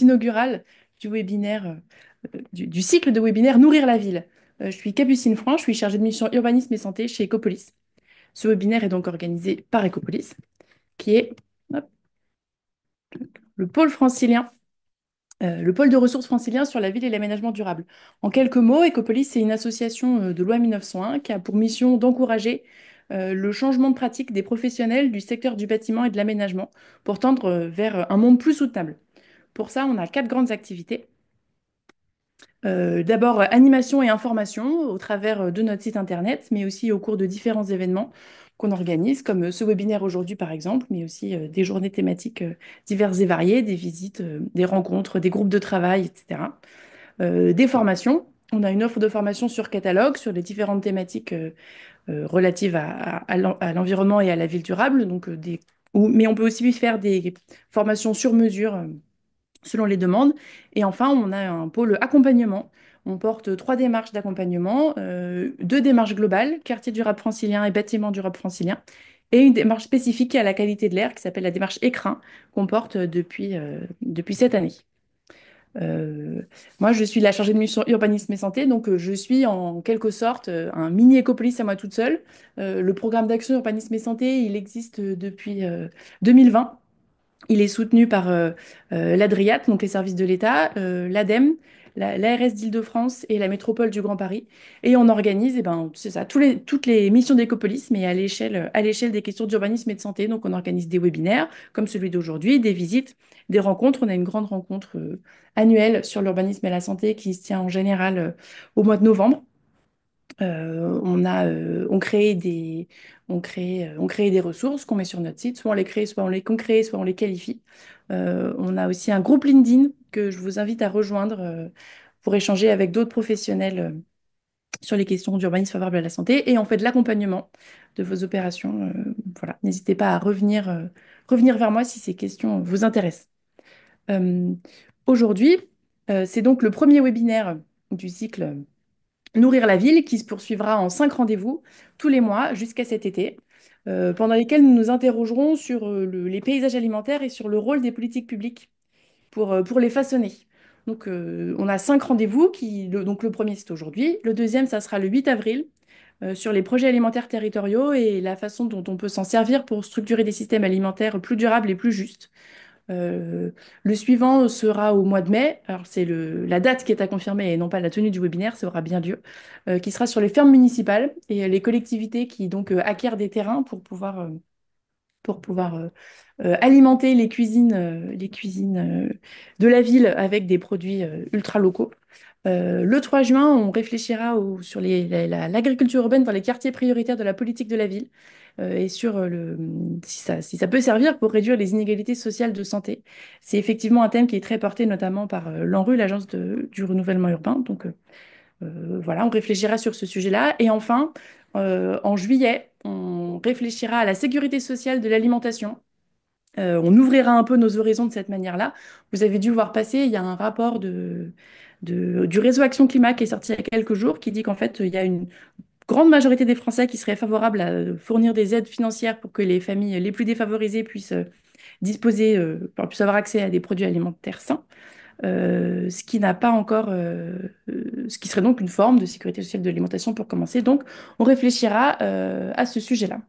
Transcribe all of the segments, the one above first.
inaugurale du webinaire, du cycle de webinaire Nourrir la ville. Je suis Capucine Franc, je suis chargée de mission urbanisme et santé chez Ecopolis. Ce webinaire est donc organisé par Ecopolis, qui est hop, le pôle francilien, le pôle de ressources francilien sur la ville et l'aménagement durable. En quelques mots, Ecopolis, c'est une association de loi 1901 qui a pour mission d'encourager le changement de pratique des professionnels du secteur du bâtiment et de l'aménagement pour tendre vers un monde plus soutenable. Pour ça, on a quatre grandes activités. D'abord, animation et information au travers de notre site internet, mais aussi au cours de différents événements qu'on organise, comme ce webinaire aujourd'hui par exemple, mais aussi des journées thématiques diverses et variées, des visites, des rencontres, des groupes de travail, etc. Des formations. On a une offre de formation sur catalogue sur les différentes thématiques relatives à l'environnement et à la ville durable. Donc, mais on peut aussi faire des formations sur mesure selon les demandes. Et enfin, on a un pôle accompagnement. On porte trois démarches d'accompagnement, deux démarches globales, quartier durable francilien et bâtiment durable francilien, et une démarche spécifique à la qualité de l'air qui s'appelle la démarche écrin qu'on porte depuis cette année. Euh, Moi, je suis la chargée de mission urbanisme et santé, donc je suis en quelque sorte un mini écopolis à moi toute seule. Le programme d'action urbanisme et santé, il existe depuis 2020. Il est soutenu par l'ADRIAT, donc les services de l'État, l'ADEME, l'ARS d'Île-de-France et la métropole du Grand Paris. Et on organise, eh ben, c'est ça, toutes les missions d'Ecopolis, mais à l'échelle des questions d'urbanisme et de santé. Donc on organise des webinaires, comme celui d'aujourd'hui, des visites, des rencontres. On a une grande rencontre annuelle sur l'urbanisme et la santé qui se tient en général au mois de novembre. On crée des ressources qu'on met sur notre site. Soit on les crée, soit on les concrée, soit on les qualifie. On a aussi un groupe LinkedIn que je vous invite à rejoindre pour échanger avec d'autres professionnels sur les questions d'urbanisme favorable à la santé. Et on fait de l'accompagnement de vos opérations. Voilà. N'hésitez pas à revenir vers moi si ces questions vous intéressent. Euh, Aujourd'hui, c'est donc le premier webinaire du cycle Nourrir la ville, qui se poursuivra en 5 rendez-vous tous les mois jusqu'à cet été, pendant lesquels nous nous interrogerons sur les paysages alimentaires et sur le rôle des politiques publiques pour les façonner. Donc, on a 5 rendez-vous, donc le premier c'est aujourd'hui, le deuxième ça sera le 8 avril, sur les projets alimentaires territoriaux et la façon dont on peut s'en servir pour structurer des systèmes alimentaires plus durables et plus justes. Euh, le suivant sera au mois de mai. Alors, c'est la date qui est à confirmer et non pas la tenue du webinaire, ça aura bien lieu, qui sera sur les fermes municipales et les collectivités qui donc acquièrent des terrains pour pouvoir alimenter les cuisines de la ville avec des produits ultra locaux. Le 3 juin, on réfléchira sur l'agriculture urbaine dans les quartiers prioritaires de la politique de la ville et sur si ça peut servir pour réduire les inégalités sociales de santé. C'est effectivement un thème qui est très porté notamment par l'ANRU, l'Agence du renouvellement urbain. Donc voilà, on réfléchira sur ce sujet-là. Et enfin, en juillet, on réfléchira à la sécurité sociale de l'alimentation. On ouvrira un peu nos horizons de cette manière-là. Vous avez dû voir passer, il y a un rapport du réseau Action Climat qui est sorti il y a quelques jours qui dit qu'en fait, il y a une grande majorité des Français qui seraient favorables à fournir des aides financières pour que les familles les plus défavorisées puissent avoir accès à des produits alimentaires sains. Ce qui n'a pas encore, ce qui serait donc une forme de sécurité sociale de l'alimentation pour commencer. Donc, on réfléchira à ce sujet-là.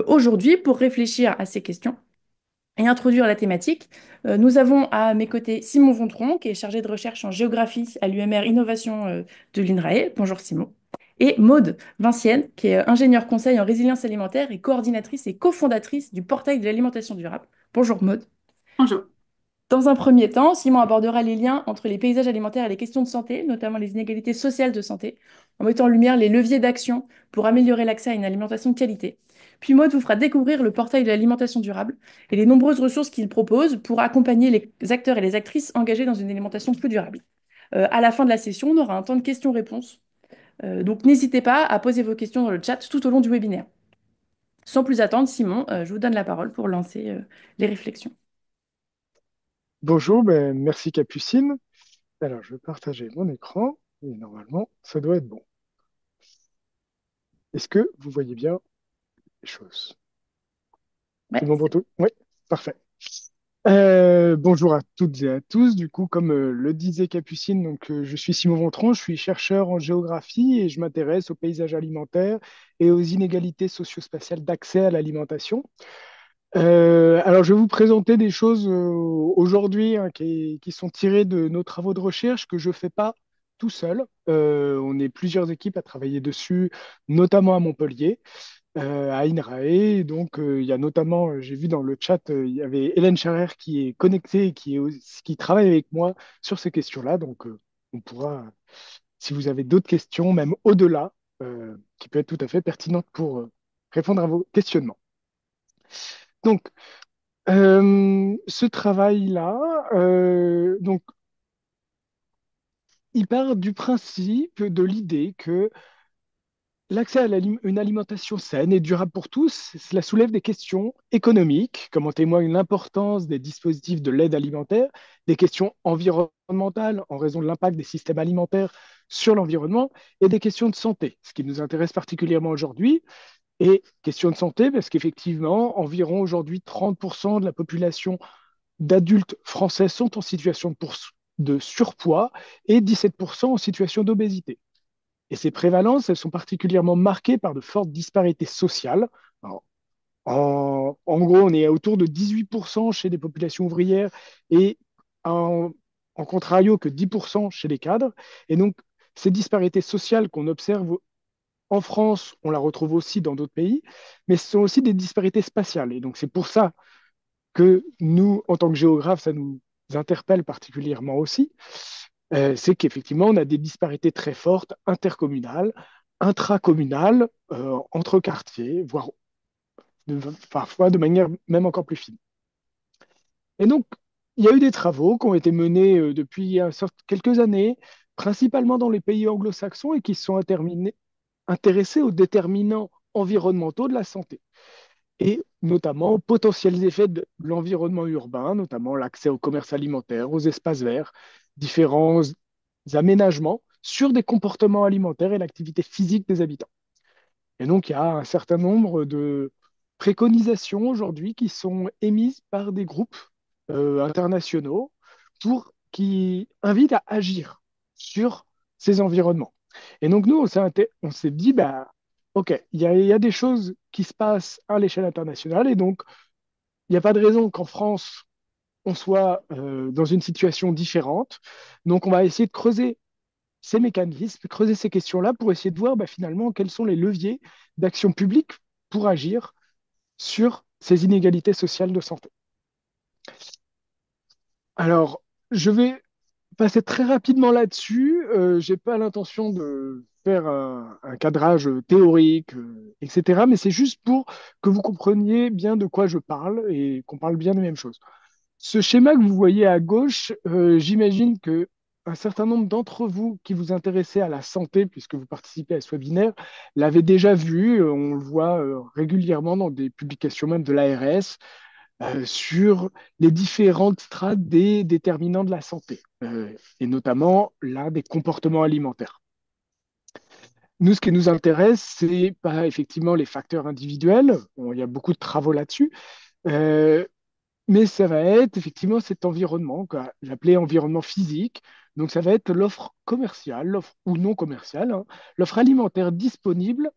Aujourd'hui, pour réfléchir à ces questions, et introduire la thématique. Nous avons à mes côtés Simon Vontron, qui est chargé de recherche en géographie à l'UMR Innovation de l'INRAE. Bonjour Simon. Et Maude Vincienne, qui est ingénieure conseil en résilience alimentaire et coordinatrice et cofondatrice du portail de l'alimentation durable. Bonjour Maude. Bonjour. Dans un premier temps, Simon abordera les liens entre les paysages alimentaires et les questions de santé, notamment les inégalités sociales de santé, en mettant en lumière les leviers d'action pour améliorer l'accès à une alimentation de qualité. Puis Maud vous fera découvrir le portail de l'alimentation durable et les nombreuses ressources qu'il propose pour accompagner les acteurs et les actrices engagés dans une alimentation plus durable. À la fin de la session, on aura un temps de questions-réponses. Donc n'hésitez pas à poser vos questions dans le chat tout au long du webinaire. Sans plus attendre, Simon, je vous donne la parole pour lancer les réflexions. Bonjour, merci Capucine. Alors, je vais partager mon écran et normalement, ça doit être bon. Est-ce que vous voyez bien les choses? C'est Ouais. bon pour tout? Oui, parfait. Bonjour à toutes et à tous. Du coup, comme le disait Capucine, je suis Simon Vontron, je suis chercheur en géographie et je m'intéresse au paysage alimentaire et aux inégalités socio-spatiales d'accès à l'alimentation. Alors, je vais vous présenter des choses aujourd'hui hein, qui sont tirées de nos travaux de recherche que je ne fais pas tout seul. On est plusieurs équipes à travailler dessus, notamment à Montpellier à INRAE. Il y a notamment, j'ai vu dans le chat, il y avait Hélène Charrer qui est connectée et qui travaille avec moi sur ces questions-là. On pourra, si vous avez d'autres questions, même au-delà, qui peut être tout à fait pertinente pour répondre à vos questionnements. Donc, ce travail-là, il part du principe, de l'idée que l'accès à une alimentation saine et durable pour tous, cela soulève des questions économiques, comme en témoigne l'importance des dispositifs de l'aide alimentaire, des questions environnementales en raison de l'impact des systèmes alimentaires sur l'environnement, et des questions de santé, ce qui nous intéresse particulièrement aujourd'hui. Et questions de santé, parce qu'effectivement, environ aujourd'hui 30% de la population d'adultes français sont en situation de surpoids et 17% en situation d'obésité. Et ces prévalences, elles sont particulièrement marquées par de fortes disparités sociales. Alors, en gros, on est autour de 18% chez les populations ouvrières et en, en contrario que 10% chez les cadres. Et donc, ces disparités sociales qu'on observe en France, on la retrouve aussi dans d'autres pays, mais ce sont aussi des disparités spatiales. Et donc, c'est pour ça que nous, en tant que géographes, ça nous interpelle particulièrement aussi, c'est qu'effectivement, on a des disparités très fortes intercommunales, intracommunales, entre quartiers, voire parfois de manière même encore plus fine. Et donc, il y a eu des travaux qui ont été menés depuis quelques années, principalement dans les pays anglo-saxons, et qui se sont intéressés aux déterminants environnementaux de la santé et notamment aux potentiels effets de l'environnement urbain, notamment l'accès au commerce alimentaire, aux espaces verts, différents aménagements sur des comportements alimentaires et l'activité physique des habitants. Et donc, il y a un certain nombre de préconisations aujourd'hui qui sont émises par des groupes internationaux qui invitent à agir sur ces environnements. Et donc, nous, on s'est dit, bah, OK, il y a des choses qui se passent à l'échelle internationale, et donc, il n'y a pas de raison qu'en France, on soit dans une situation différente. Donc, on va essayer de creuser ces mécanismes, creuser ces questions-là pour essayer de voir bah, finalement quels sont les leviers d'action publique pour agir sur ces inégalités sociales de santé. Alors, je vais passer très rapidement là-dessus. Je n'ai pas l'intention de faire un cadrage théorique, etc. Mais c'est juste pour que vous compreniez bien de quoi je parle et qu'on parle bien des mêmes choses. Ce schéma que vous voyez à gauche, j'imagine que un certain nombre d'entre vous qui vous intéressez à la santé, puisque vous participez à ce webinaire, l'avaient déjà vu. On le voit régulièrement dans des publications même de l'ARS sur les différentes strates des déterminants de la santé, et notamment là des comportements alimentaires. Nous, ce qui nous intéresse, c'est pas effectivement les facteurs individuels. Bon, il y a beaucoup de travaux là-dessus. Euh, mais ça va être effectivement cet environnement, que j'appelais environnement physique. Donc, ça va être l'offre commerciale, l'offre ou non commerciale, hein, l'offre alimentaire disponible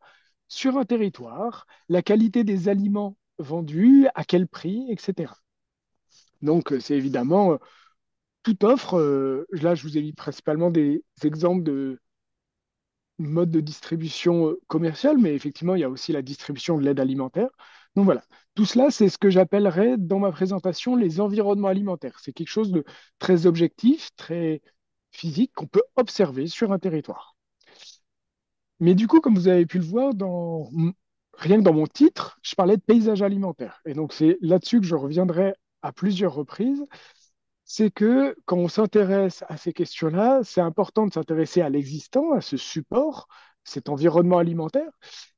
sur un territoire, la qualité des aliments vendus, à quel prix, etc. Donc, c'est évidemment toute offre. Là, je vous ai mis principalement des exemples de modes de distribution commerciale, mais effectivement, il y a aussi la distribution de l'aide alimentaire. Donc voilà, tout cela, c'est ce que j'appellerais dans ma présentation les environnements alimentaires. C'est quelque chose de très objectif, très physique qu'on peut observer sur un territoire. Mais du coup, comme vous avez pu le voir, rien que dans mon titre, je parlais de paysage alimentaire. Et donc, c'est là-dessus que je reviendrai à plusieurs reprises. C'est que quand on s'intéresse à ces questions-là, c'est important de s'intéresser à l'existant, à ce support, cet environnement alimentaire,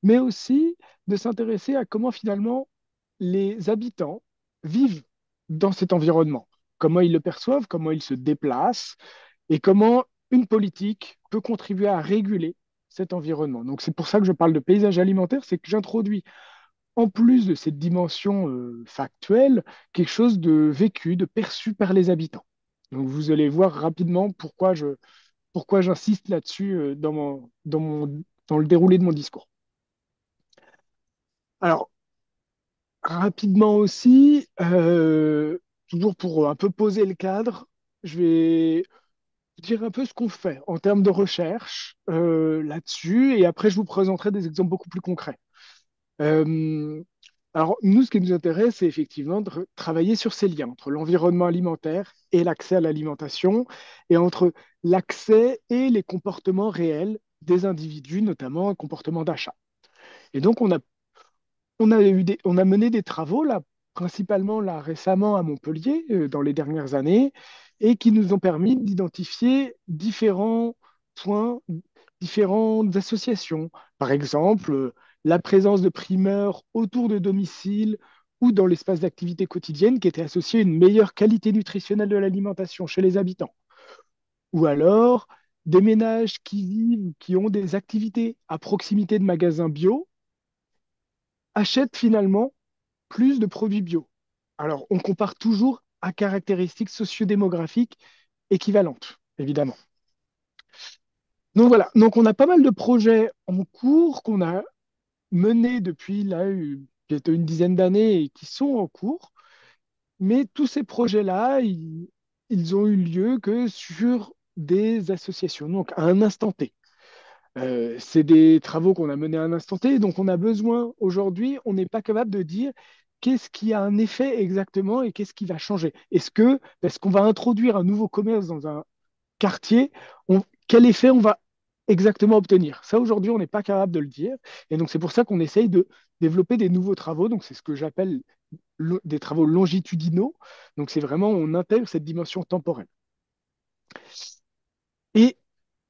mais aussi de s'intéresser à comment finalement les habitants vivent dans cet environnement, comment ils le perçoivent, comment ils se déplacent et comment une politique peut contribuer à réguler cet environnement. Donc c'est pour ça que je parle de paysage alimentaire, c'est que j'introduis en plus de cette dimension factuelle, quelque chose de vécu, de perçu par les habitants. Donc vous allez voir rapidement pourquoi j'insiste là-dessus dans le déroulé de mon discours. Alors, rapidement aussi, toujours pour un peu poser le cadre, je vais dire un peu ce qu'on fait en termes de recherche là-dessus, et après je vous présenterai des exemples beaucoup plus concrets. Euh, alors, nous, ce qui nous intéresse, c'est effectivement de travailler sur ces liens entre l'environnement alimentaire et l'accès à l'alimentation, et entre l'accès et les comportements réels des individus, notamment un comportement d'achat. Et donc, on a mené des travaux, là, principalement là, récemment à Montpellier, dans les dernières années, et qui nous ont permis d'identifier différents points, différentes associations. Par exemple, la présence de primeurs autour de domicile ou dans l'espace d'activité quotidienne qui était associée à une meilleure qualité nutritionnelle de l'alimentation chez les habitants. Ou alors, des ménages qui vivent, qui ont des activités à proximité de magasins bio, achètent finalement plus de produits bio. Alors, on compare toujours à caractéristiques sociodémographiques équivalentes, évidemment. Donc voilà, donc on a pas mal de projets en cours qu'on a menés depuis là, peut-être une dizaine d'années et qui sont en cours, mais tous ces projets-là, ils ont eu lieu que sur des associations, donc à un instant T. C'est des travaux qu'on a menés à un instant T, donc on a besoin aujourd'hui, on n'est pas capable de dire qu'est-ce qui a un effet exactement et qu'est-ce qui va changer. Est-ce qu'on va introduire un nouveau commerce dans un quartier, quel effet on va exactement obtenir? Ça, aujourd'hui, on n'est pas capable de le dire. Et donc, c'est pour ça qu'on essaye de développer des nouveaux travaux. Donc, c'est ce que j'appelle des travaux longitudinaux. Donc, c'est vraiment, on intègre cette dimension temporelle. Et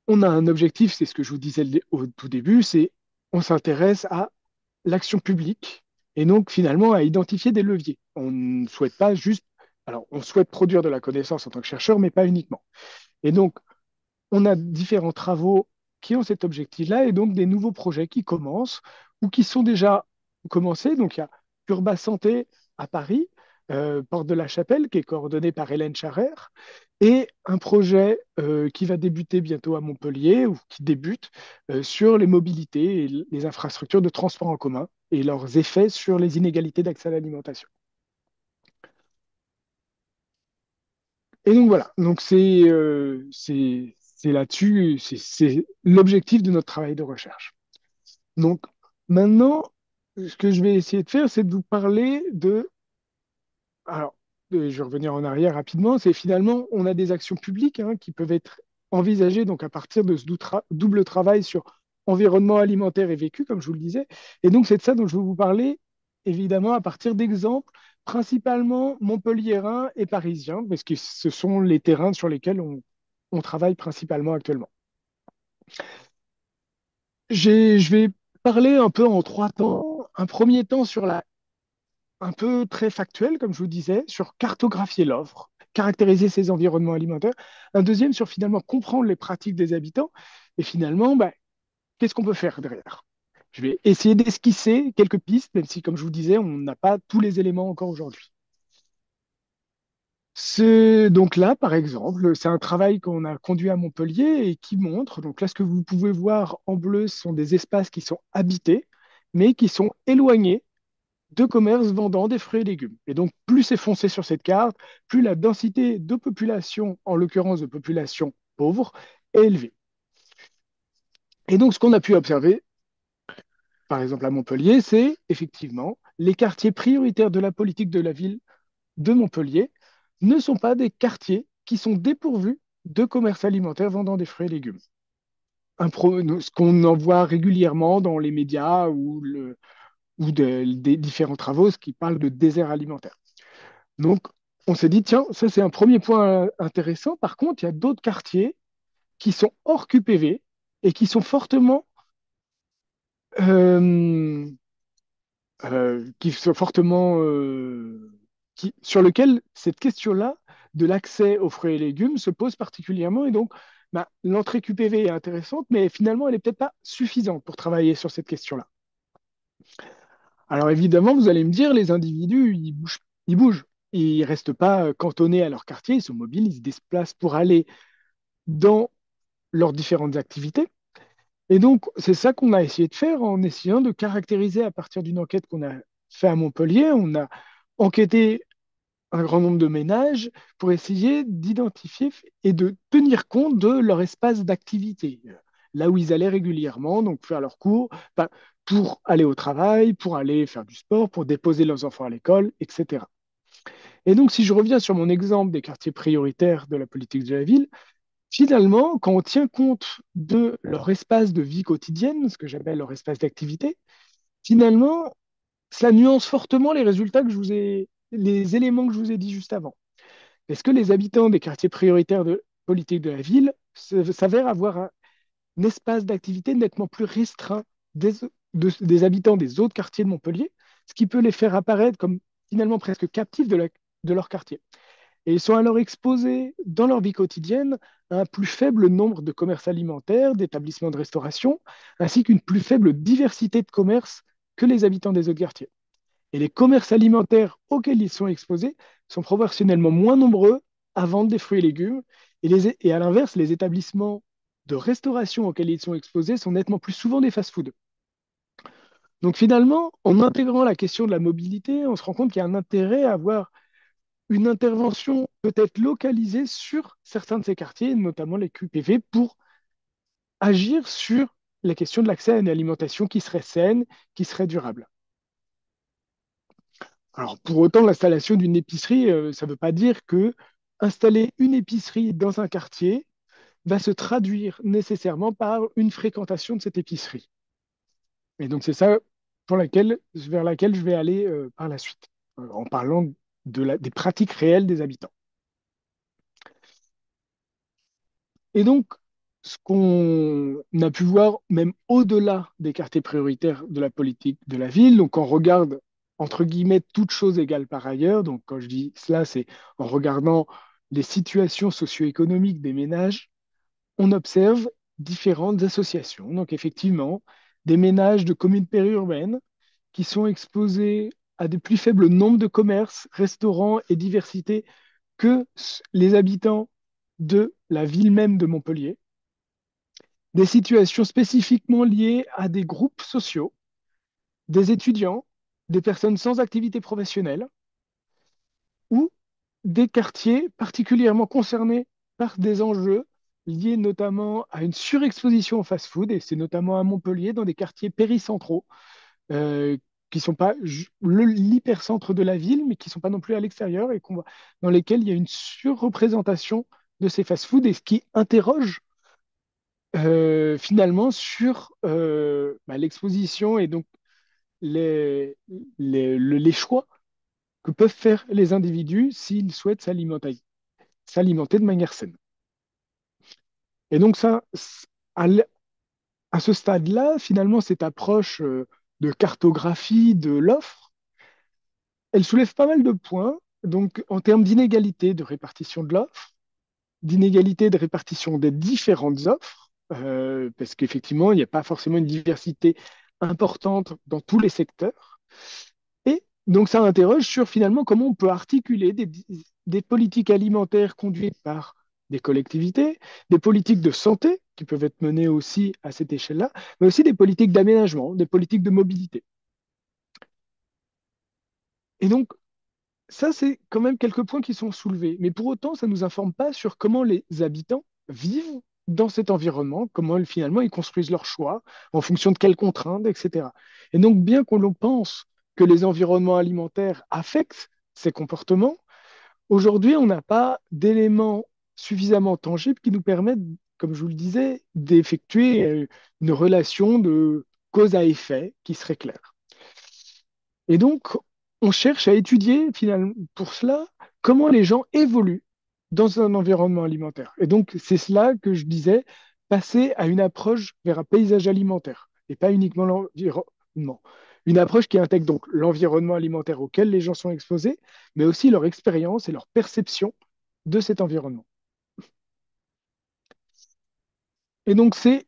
on a un objectif, c'est ce que je vous disais au tout début, c'est on s'intéresse à l'action publique et donc finalement à identifier des leviers. On ne souhaite pas juste, alors on souhaite produire de la connaissance en tant que chercheur, mais pas uniquement. Et donc on a différents travaux qui ont cet objectif-là et donc des nouveaux projets qui commencent ou qui sont déjà commencés. Donc il y a Urba Santé à Paris, Porte de la Chapelle, qui est coordonné par Hélène Charrer, et un projet qui va débuter bientôt à Montpellier, ou qui débute, sur les mobilités et les infrastructures de transport en commun et leurs effets sur les inégalités d'accès à l'alimentation. Et donc voilà, donc c'est là-dessus, c'est l'objectif de notre travail de recherche. Donc maintenant, ce que je vais essayer de faire, c'est de vous parler alors, je vais revenir en arrière rapidement, c'est finalement, on a des actions publiques hein, qui peuvent être envisagées donc à partir de ce double travail sur environnement alimentaire et vécu, comme je vous le disais. Et donc, c'est de ça dont je vais vous parler, évidemment, à partir d'exemples, principalement montpelliérains et parisiens, parce que ce sont les terrains sur lesquels on travaille principalement actuellement. Je vais parler un peu en trois temps. Un premier temps sur un peu très factuel, comme je vous disais, sur cartographier l'offre, caractériser ces environnements alimentaires. Un deuxième sur finalement comprendre les pratiques des habitants. Et finalement, bah, qu'est-ce qu'on peut faire derrière? Je vais essayer d'esquisser quelques pistes, même si, comme je vous disais, on n'a pas tous les éléments encore aujourd'hui. Donc là, par exemple, c'est un travail qu'on a conduit à Montpellier et qui montre, donc là, ce que vous pouvez voir en bleu, ce sont des espaces qui sont habités, mais qui sont éloignés de commerces vendant des fruits et légumes. Et donc, plus c'est foncé sur cette carte, plus la densité de population, en l'occurrence de population pauvre, est élevée. Et donc, ce qu'on a pu observer, par exemple à Montpellier, c'est effectivement les quartiers prioritaires de la politique de la ville de Montpellier ne sont pas des quartiers qui sont dépourvus de commerces alimentaires vendant des fruits et légumes. Ce qu'on en voit régulièrement dans les médias ou des différents travaux, ce qui parle de désert alimentaire. Donc, on s'est dit, tiens, ça c'est un premier point intéressant. Par contre, il y a d'autres quartiers qui sont hors QPV et qui sont euh, sur lesquels cette question-là de l'accès aux fruits et légumes se pose particulièrement. Et donc, bah, l'entrée QPV est intéressante, mais finalement, elle n'est peut-être pas suffisante pour travailler sur cette question-là. Alors évidemment, vous allez me dire, les individus, ils bougent. Ils ne restent pas cantonnés à leur quartier, ils sont mobiles, ils se déplacent pour aller dans leurs différentes activités. Et donc, c'est ça qu'on a essayé de faire en essayant de caractériser à partir d'une enquête qu'on a fait à Montpellier. On a enquêté un grand nombre de ménages pour essayer d'identifier et de tenir compte de leur espace d'activité, là où ils allaient régulièrement, donc faire leurs cours, enfin, pour aller au travail, pour aller faire du sport, pour déposer leurs enfants à l'école, etc. Et donc, si je reviens sur mon exemple des quartiers prioritaires de la politique de la ville, finalement, quand on tient compte de leur espace de vie quotidienne, ce que j'appelle leur espace d'activité, finalement, ça nuance fortement les résultats que je vous ai, les éléments que je vous ai dit juste avant. Est-ce que les habitants des quartiers prioritaires de politique de la ville s'avèrent avoir un espace d'activité nettement plus restreint des, des habitants des autres quartiers de Montpellier, ce qui peut les faire apparaître comme finalement presque captifs de leur quartier. Et ils sont alors exposés dans leur vie quotidienne à un plus faible nombre de commerces alimentaires, d'établissements de restauration, ainsi qu'une plus faible diversité de commerces que les habitants des autres quartiers. Et les commerces alimentaires auxquels ils sont exposés sont proportionnellement moins nombreux à vendre des fruits et légumes. Et à l'inverse, les établissements de restauration auxquels ils sont exposés sont nettement plus souvent des fast-foods. Donc finalement, en intégrant la question de la mobilité, on se rend compte qu'il y a un intérêt à avoir une intervention peut-être localisée sur certains de ces quartiers, notamment les QPV, pour agir sur la question de l'accès à une alimentation qui serait saine, qui serait durable. Alors, pour autant, l'installation d'une épicerie, ça ne veut pas dire que installer une épicerie dans un quartier va se traduire nécessairement par une fréquentation de cette épicerie. Et donc, c'est ça vers laquelle je vais aller par la suite, en parlant des pratiques réelles des habitants. Et donc, ce qu'on a pu voir, même au-delà des quartiers prioritaires de la politique de la ville, donc on regarde, entre guillemets, toutes choses égales par ailleurs, donc quand je dis cela, c'est en regardant les situations socio-économiques des ménages, on observe différentes associations. Donc effectivement, des ménages de communes périurbaines qui sont exposés à des plus faibles nombres de commerces, restaurants et diversité que les habitants de la ville même de Montpellier, des situations spécifiquement liées à des groupes sociaux, des étudiants, des personnes sans activité professionnelle ou des quartiers particulièrement concernés par des enjeux liés notamment à une surexposition au fast-food, et c'est notamment à Montpellier, dans des quartiers péricentraux, euh, qui ne sont pas l'hypercentre de la ville, mais qui ne sont pas non plus à l'extérieur, et dans lesquels il y a une surreprésentation de ces fast-foods, et ce qui interroge finalement sur l'exposition et donc les, les choix que peuvent faire les individus s'ils souhaitent s'alimenter de manière saine. Et donc ça, à, à ce stade-là, finalement, cette approche de cartographie de l'offre, elle soulève pas mal de points. Donc, en termes d'inégalité de répartition de l'offre, d'inégalité de répartition des différentes offres, parce qu'effectivement, il n'y a pas forcément une diversité importante dans tous les secteurs. Et donc, ça interroge sur finalement comment on peut articuler des politiques alimentaires conduites par des collectivités, des politiques de santé qui peuvent être menées aussi à cette échelle-là, mais aussi des politiques d'aménagement, des politiques de mobilité. Et donc, ça, c'est quand même quelques points qui sont soulevés. Mais pour autant, ça ne nous informe pas sur comment les habitants vivent dans cet environnement, comment finalement ils construisent leurs choix, en fonction de quelles contraintes, etc. Et donc, bien qu'on l'on pense que les environnements alimentaires affectent ces comportements, aujourd'hui, on n'a pas d'éléments suffisamment tangibles qui nous permettent, comme je vous le disais, d'effectuer une relation de cause à effet qui serait claire. Et donc, on cherche à étudier finalement pour cela comment les gens évoluent dans un environnement alimentaire. Et donc, c'est cela que je disais, passer à une approche vers un paysage alimentaire et pas uniquement l'environnement. Une approche qui intègre donc l'environnement alimentaire auquel les gens sont exposés, mais aussi leur expérience et leur perception de cet environnement. Et donc, c'est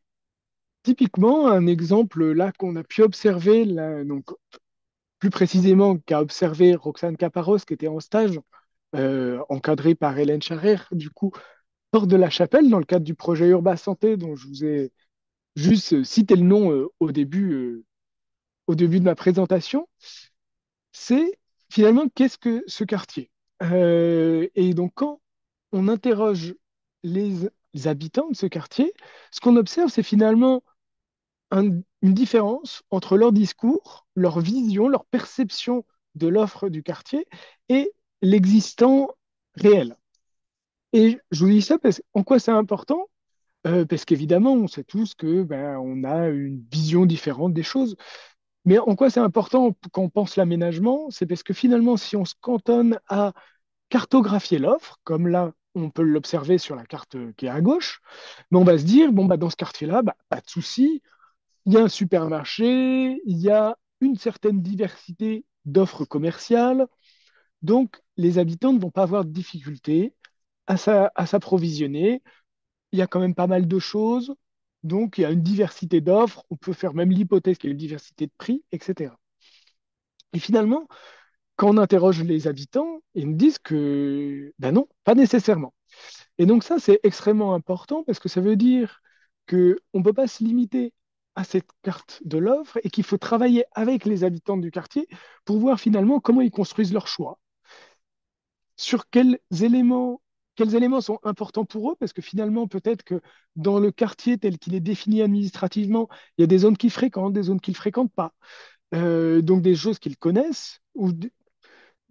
typiquement un exemple là qu'on a pu observer là, donc, plus précisément qu'a observé Roxane Caparros, qui était en stage, encadrée par Hélène Charrer, du coup, Porte de la Chapelle, dans le cadre du projet Urba Santé, dont je vous ai juste cité le nom au début de ma présentation, c'est finalement qu'est-ce que ce quartier? Et donc, quand on interroge les habitants de ce quartier, ce qu'on observe, c'est finalement une différence entre leur discours, leur vision, leur perception de l'offre du quartier et l'existant réel. Et je vous dis ça parce en quoi c'est important? Parce qu'évidemment, on sait tous que ben, on a une vision différente des choses. Mais en quoi c'est important quand on pense l'aménagement? C'est parce que finalement, si on se cantonne à cartographier l'offre, comme là, on peut l'observer sur la carte qui est à gauche, mais on va se dire, bon, bah, dans ce quartier-là, bah, pas de souci, il y a un supermarché, il y a une certaine diversité d'offres commerciales, donc les habitants ne vont pas avoir de difficulté à s'approvisionner. Il y a quand même pas mal de choses, donc il y a une diversité d'offres, on peut faire même l'hypothèse qu'il y a une diversité de prix, etc. Et finalement, quand on interroge les habitants, ils nous disent que ben non, pas nécessairement. Et donc ça, c'est extrêmement important parce que ça veut dire qu'on ne peut pas se limiter à cette carte de l'offre et qu'il faut travailler avec les habitants du quartier pour voir finalement comment ils construisent leur choix, sur quels éléments sont importants pour eux, parce que finalement, peut-être que dans le quartier tel qu'il est défini administrativement, il y a des zones qu'ils fréquentent, des zones qu'ils ne fréquentent pas. Donc des choses qu'ils connaissent ou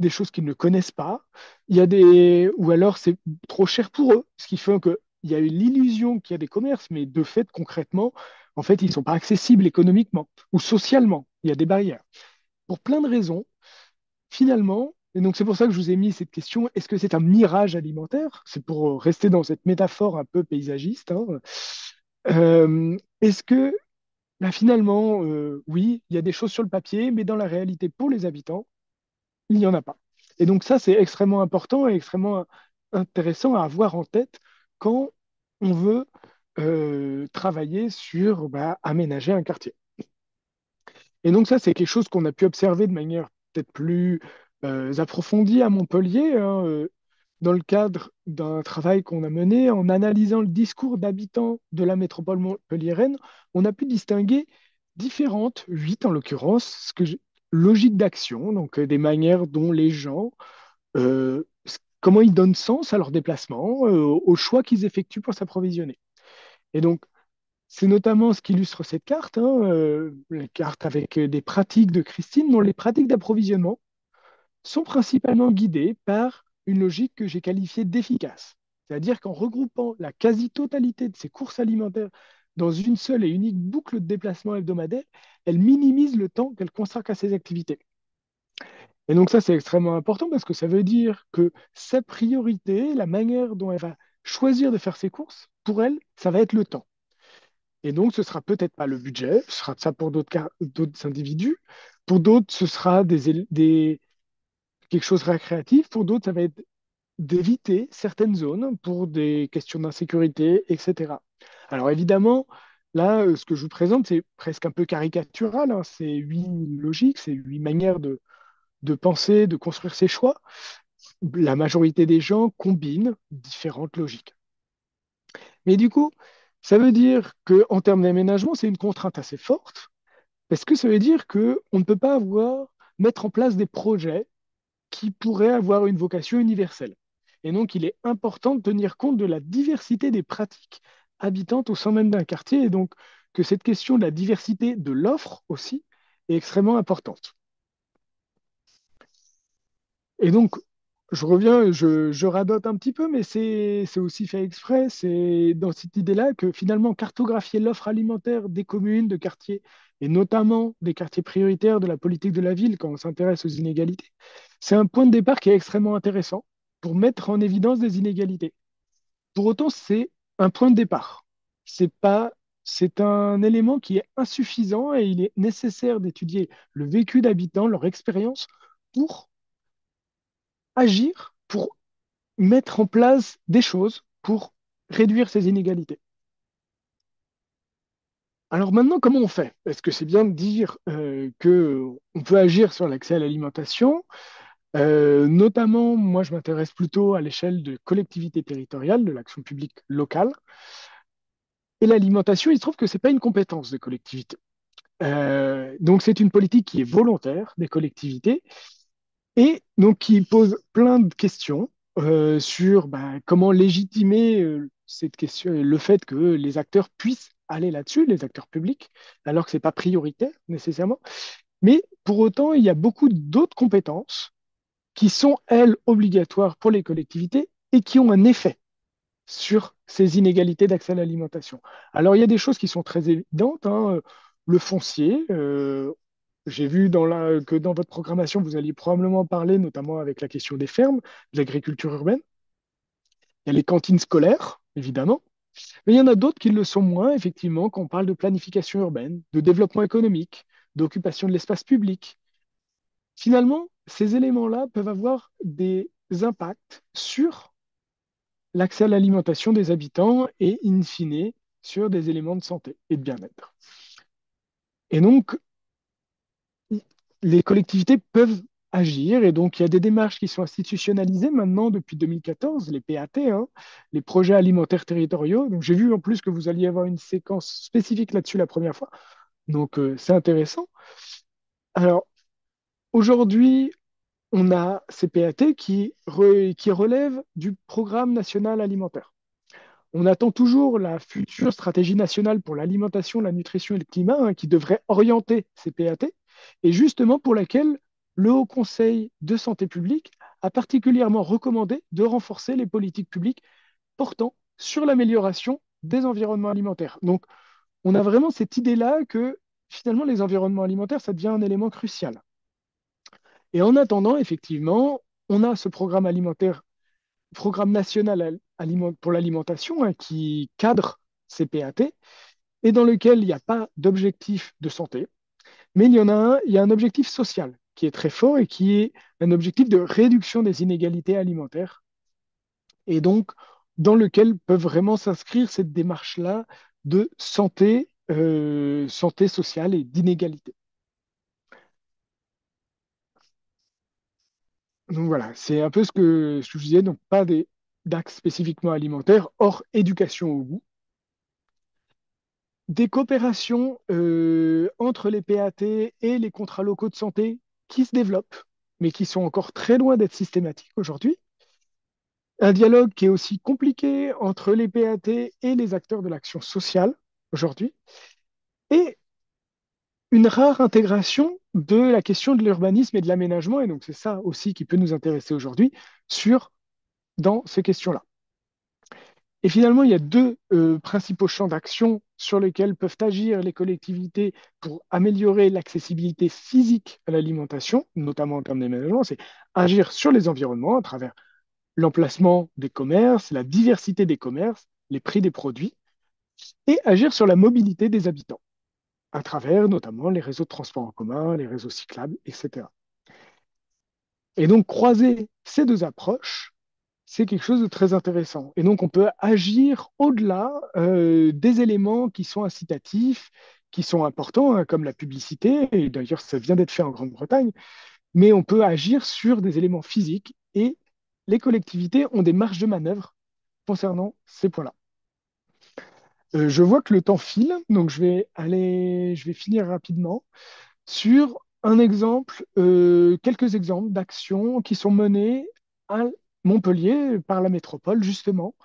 des choses qu'ils ne connaissent pas. Il y a ou alors c'est trop cher pour eux, ce qui fait que il y a eu l'illusion qu'il y a des commerces, mais de fait, concrètement, en fait, ils ne sont pas accessibles économiquement ou socialement. Il y a des barrières. Pour plein de raisons, finalement, et donc c'est pour ça que je vous ai mis cette question, est-ce que c'est un mirage alimentaire? C'est pour rester dans cette métaphore un peu paysagiste, hein. Est-ce que bah, finalement, oui, il y a des choses sur le papier, mais dans la réalité, pour les habitants, il n'y en a pas. Et donc ça, c'est extrêmement important et extrêmement intéressant à avoir en tête quand on veut travailler sur bah, aménager un quartier. Et donc ça, c'est quelque chose qu'on a pu observer de manière peut-être plus approfondie à Montpellier, hein, dans le cadre d'un travail qu'on a mené en analysant le discours d'habitants de la métropole montpelliéraine. On a pu distinguer différentes, 8 en l'occurrence, logiques d'action, donc des manières dont les gens, comment ils donnent sens à leur déplacement, aux choix qu'ils effectuent pour s'approvisionner. Et donc, c'est notamment ce qu'illustre cette carte, hein, la carte avec des pratiques de Christine, dont les pratiques d'approvisionnement sont principalement guidées par une logique que j'ai qualifiée d'efficace. C'est-à-dire qu'en regroupant la quasi-totalité de ses courses alimentaires dans une seule et unique boucle de déplacement hebdomadaire, elle minimise le temps qu'elle consacre à ses activités. Et donc ça, c'est extrêmement important parce que ça veut dire que sa priorité, la manière dont elle va choisir de faire ses courses, pour elle, ça va être le temps. Et donc, ce sera peut-être pas le budget, ce sera ça pour d'autres individus. Pour d'autres, ce sera quelque chose de récréatif. Pour d'autres, ça va être d'éviter certaines zones pour des questions d'insécurité, etc. Alors évidemment, là, ce que je vous présente, c'est presque un peu caricatural, hein. C'est 8 logiques, c'est 8 manières de penser, de construire ses choix. La majorité des gens combinent différentes logiques. Mais du coup, ça veut dire qu'en termes d'aménagement, c'est une contrainte assez forte, parce que ça veut dire qu'on ne peut pas mettre en place des projets qui pourraient avoir une vocation universelle. Et donc, il est important de tenir compte de la diversité des pratiques habitantes au sein même d'un quartier, et donc que cette question de la diversité de l'offre aussi est extrêmement importante. Et donc, je reviens, je radote un petit peu, mais c'est aussi fait exprès. C'est dans cette idée-là que finalement, cartographier l'offre alimentaire des communes, de quartiers, et notamment des quartiers prioritaires de la politique de la ville quand on s'intéresse aux inégalités, c'est un point de départ qui est extrêmement intéressant pour mettre en évidence des inégalités. Pour autant, c'est un point de départ. C'est pas, c'est un élément qui est insuffisant et il est nécessaire d'étudier le vécu d'habitants, leur expérience pour agir, pour mettre en place des choses pour réduire ces inégalités. Alors maintenant, comment on fait? Parce que c'est bien de dire que on peut agir sur l'accès à l'alimentation. Notamment, moi, je m'intéresse plutôt à l'échelle de collectivités territoriales, de l'action publique locale. Et l'alimentation, il se trouve que c'est pas une compétence des collectivités. Donc, c'est une politique qui est volontaire des collectivités et donc qui pose plein de questions sur comment légitimer cette question, le fait que les acteurs puissent aller là-dessus, les acteurs publics, alors que c'est pas prioritaire nécessairement. Mais pour autant, il y a beaucoup d'autres compétences qui sont, elles, obligatoires pour les collectivités et qui ont un effet sur ces inégalités d'accès à l'alimentation. Alors, il y a des choses qui sont très évidentes, hein. Le foncier, j'ai vu que dans votre programmation, vous alliez probablement parler, notamment avec la question des fermes, de l'agriculture urbaine. Il y a les cantines scolaires, évidemment, mais il y en a d'autres qui le sont moins, effectivement, quand on parle de planification urbaine, de développement économique, d'occupation de l'espace public. Finalement, ces éléments-là peuvent avoir des impacts sur l'accès à l'alimentation des habitants et, in fine, sur des éléments de santé et de bien-être. Et donc, les collectivités peuvent agir et donc il y a des démarches qui sont institutionnalisées maintenant depuis 2014, les PAT, hein, les projets alimentaires territoriaux. Donc j'ai vu en plus que vous alliez avoir une séquence spécifique là-dessus la première fois. Donc c'est intéressant. Alors aujourd'hui, on a ces PAT qui relèvent du programme national alimentaire. On attend toujours la future stratégie nationale pour l'alimentation, la nutrition et le climat, hein, qui devrait orienter ces PAT, et justement pour laquelle le Haut Conseil de santé publique a particulièrement recommandé de renforcer les politiques publiques portant sur l'amélioration des environnements alimentaires. Donc, on a vraiment cette idée-là que finalement, les environnements alimentaires, ça devient un élément crucial. Et en attendant, effectivement, on a ce programme alimentaire programme national pour l'alimentation, hein, qui cadre ces PAT et dans lequel il n'y a pas d'objectif de santé, mais il y a un objectif social qui est très fort et qui est un objectif de réduction des inégalités alimentaires et donc dans lequel peuvent vraiment s'inscrire cette démarche-là de santé, santé sociale et d'inégalité. Donc voilà, c'est un peu ce que je disais, donc pas d'axe spécifiquement alimentaire, hors éducation au goût. Des coopérations entre les PAT et les contrats locaux de santé qui se développent, mais qui sont encore très loin d'être systématiques aujourd'hui. Un dialogue qui est aussi compliqué entre les PAT et les acteurs de l'action sociale aujourd'hui. Et une rare intégration de la question de l'urbanisme et de l'aménagement, et donc c'est ça aussi qui peut nous intéresser aujourd'hui, dans ces questions-là. Et finalement, il y a deux principaux champs d'action sur lesquels peuvent agir les collectivités pour améliorer l'accessibilité physique à l'alimentation, notamment en termes d'aménagement. C'est agir sur les environnements à travers l'emplacement des commerces, la diversité des commerces, les prix des produits, et agir sur la mobilité des habitants à travers notamment les réseaux de transport en commun, les réseaux cyclables, etc. Et donc, croiser ces deux approches, c'est quelque chose de très intéressant. Et donc, on peut agir au-delà des éléments qui sont incitatifs, qui sont importants, hein, comme la publicité, et d'ailleurs, ça vient d'être fait en Grande-Bretagne, mais on peut agir sur des éléments physiques et les collectivités ont des marges de manœuvre concernant ces points-là. Je vois que le temps file, donc je vais finir rapidement sur un exemple, quelques exemples d'actions qui sont menées à Montpellier par la métropole, justement,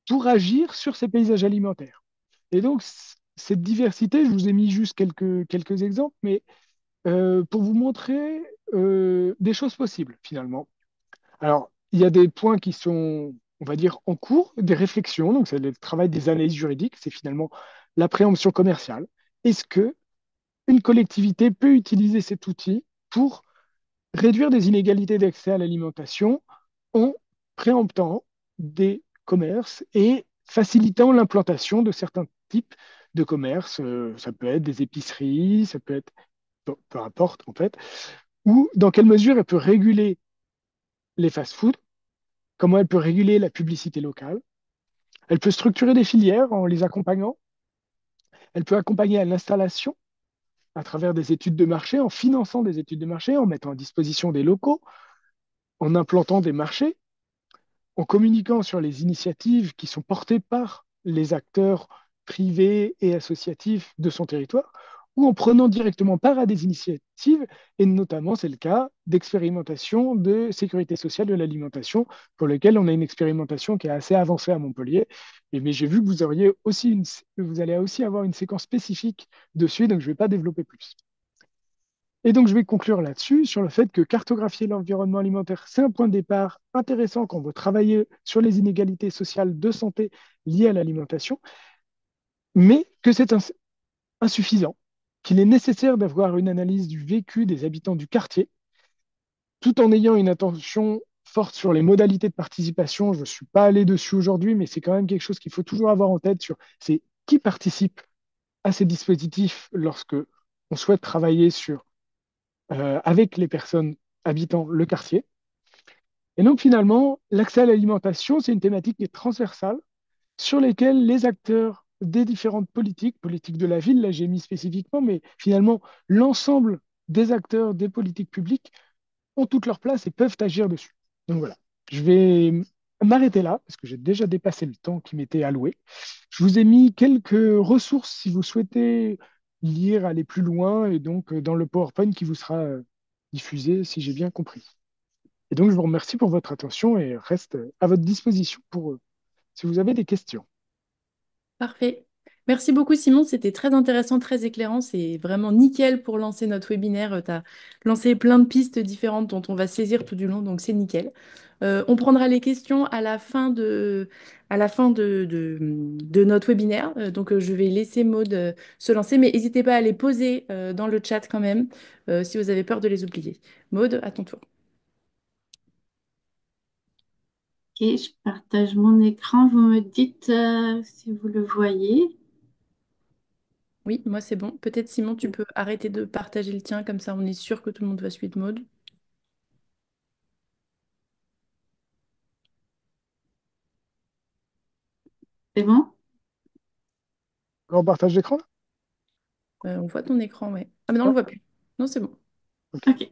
pour agir sur ces paysages alimentaires. Et donc, cette diversité, je vous ai mis juste quelques exemples, mais pour vous montrer des choses possibles, finalement. Alors, il y a des points qui sont, on va dire, en cours, des réflexions, donc c'est le travail des analyses juridiques, c'est finalement l'appréhension commerciale. Est-ce que une collectivité peut utiliser cet outil pour réduire des inégalités d'accès à l'alimentation en préemptant des commerces et facilitant l'implantation de certains types de commerces. Ça peut être des épiceries, ça peut être, peu importe en fait, ou dans quelle mesure elle peut réguler les fast-foods, comment elle peut réguler la publicité locale, elle peut structurer des filières en les accompagnant, Elle peut accompagner à l'installation à travers des études de marché, en finançant des études de marché, en mettant à disposition des locaux, en implantant des marchés, en communiquant sur les initiatives qui sont portées par les acteurs privés et associatifs de son territoire, ou en prenant directement part à des initiatives, et notamment c'est le cas d'expérimentation de sécurité sociale de l'alimentation, pour lequel on a une expérimentation qui est assez avancée à Montpellier. Mais j'ai vu que vous allez aussi avoir une séquence spécifique dessus, donc je ne vais pas développer plus. Et donc, je vais conclure là-dessus, sur le fait que cartographier l'environnement alimentaire, c'est un point de départ intéressant quand on veut travailler sur les inégalités sociales de santé liées à l'alimentation, mais que c'est insuffisant, qu'il est nécessaire d'avoir une analyse du vécu des habitants du quartier, tout en ayant une attention forte sur les modalités de participation. Je ne suis pas allé dessus aujourd'hui, mais c'est quand même quelque chose qu'il faut toujours avoir en tête sur c'est qui participe à ces dispositifs lorsque on souhaite travailler avec les personnes habitant le quartier. Et donc finalement, l'accès à l'alimentation, c'est une thématique qui est transversale, sur lesquelles les acteurs des différentes politiques, politiques de la ville, là j'ai mis spécifiquement, mais finalement l'ensemble des acteurs des politiques publiques ont toute leur place et peuvent agir dessus. Donc voilà, je vais m'arrêter là, parce que j'ai déjà dépassé le temps qui m'était alloué. Je vous ai mis quelques ressources si vous souhaitez lire, aller plus loin, et donc dans le PowerPoint qui vous sera diffusé, si j'ai bien compris. Et donc, je vous remercie pour votre attention et reste à votre disposition pour si vous avez des questions. Parfait. Merci beaucoup Simon, c'était très intéressant, très éclairant. C'est vraiment nickel pour lancer notre webinaire. Tu as lancé plein de pistes différentes dont on va saisir tout du long, donc c'est nickel. On prendra les questions à la fin de notre webinaire. Je vais laisser Maud se lancer, mais n'hésitez pas à les poser dans le chat quand même, si vous avez peur de les oublier. Maud, à ton tour. Ok, je partage mon écran. Vous me dites si vous le voyez. Oui, moi c'est bon. Peut-être Simon, tu peux arrêter de partager le tien, comme ça on est sûr que tout le monde va suivre Maud. C'est bon? On partage l'écran là? On voit ton écran, ouais. Ah, mais non, on le Ouais, voit plus. Non, c'est bon. ok. Ok.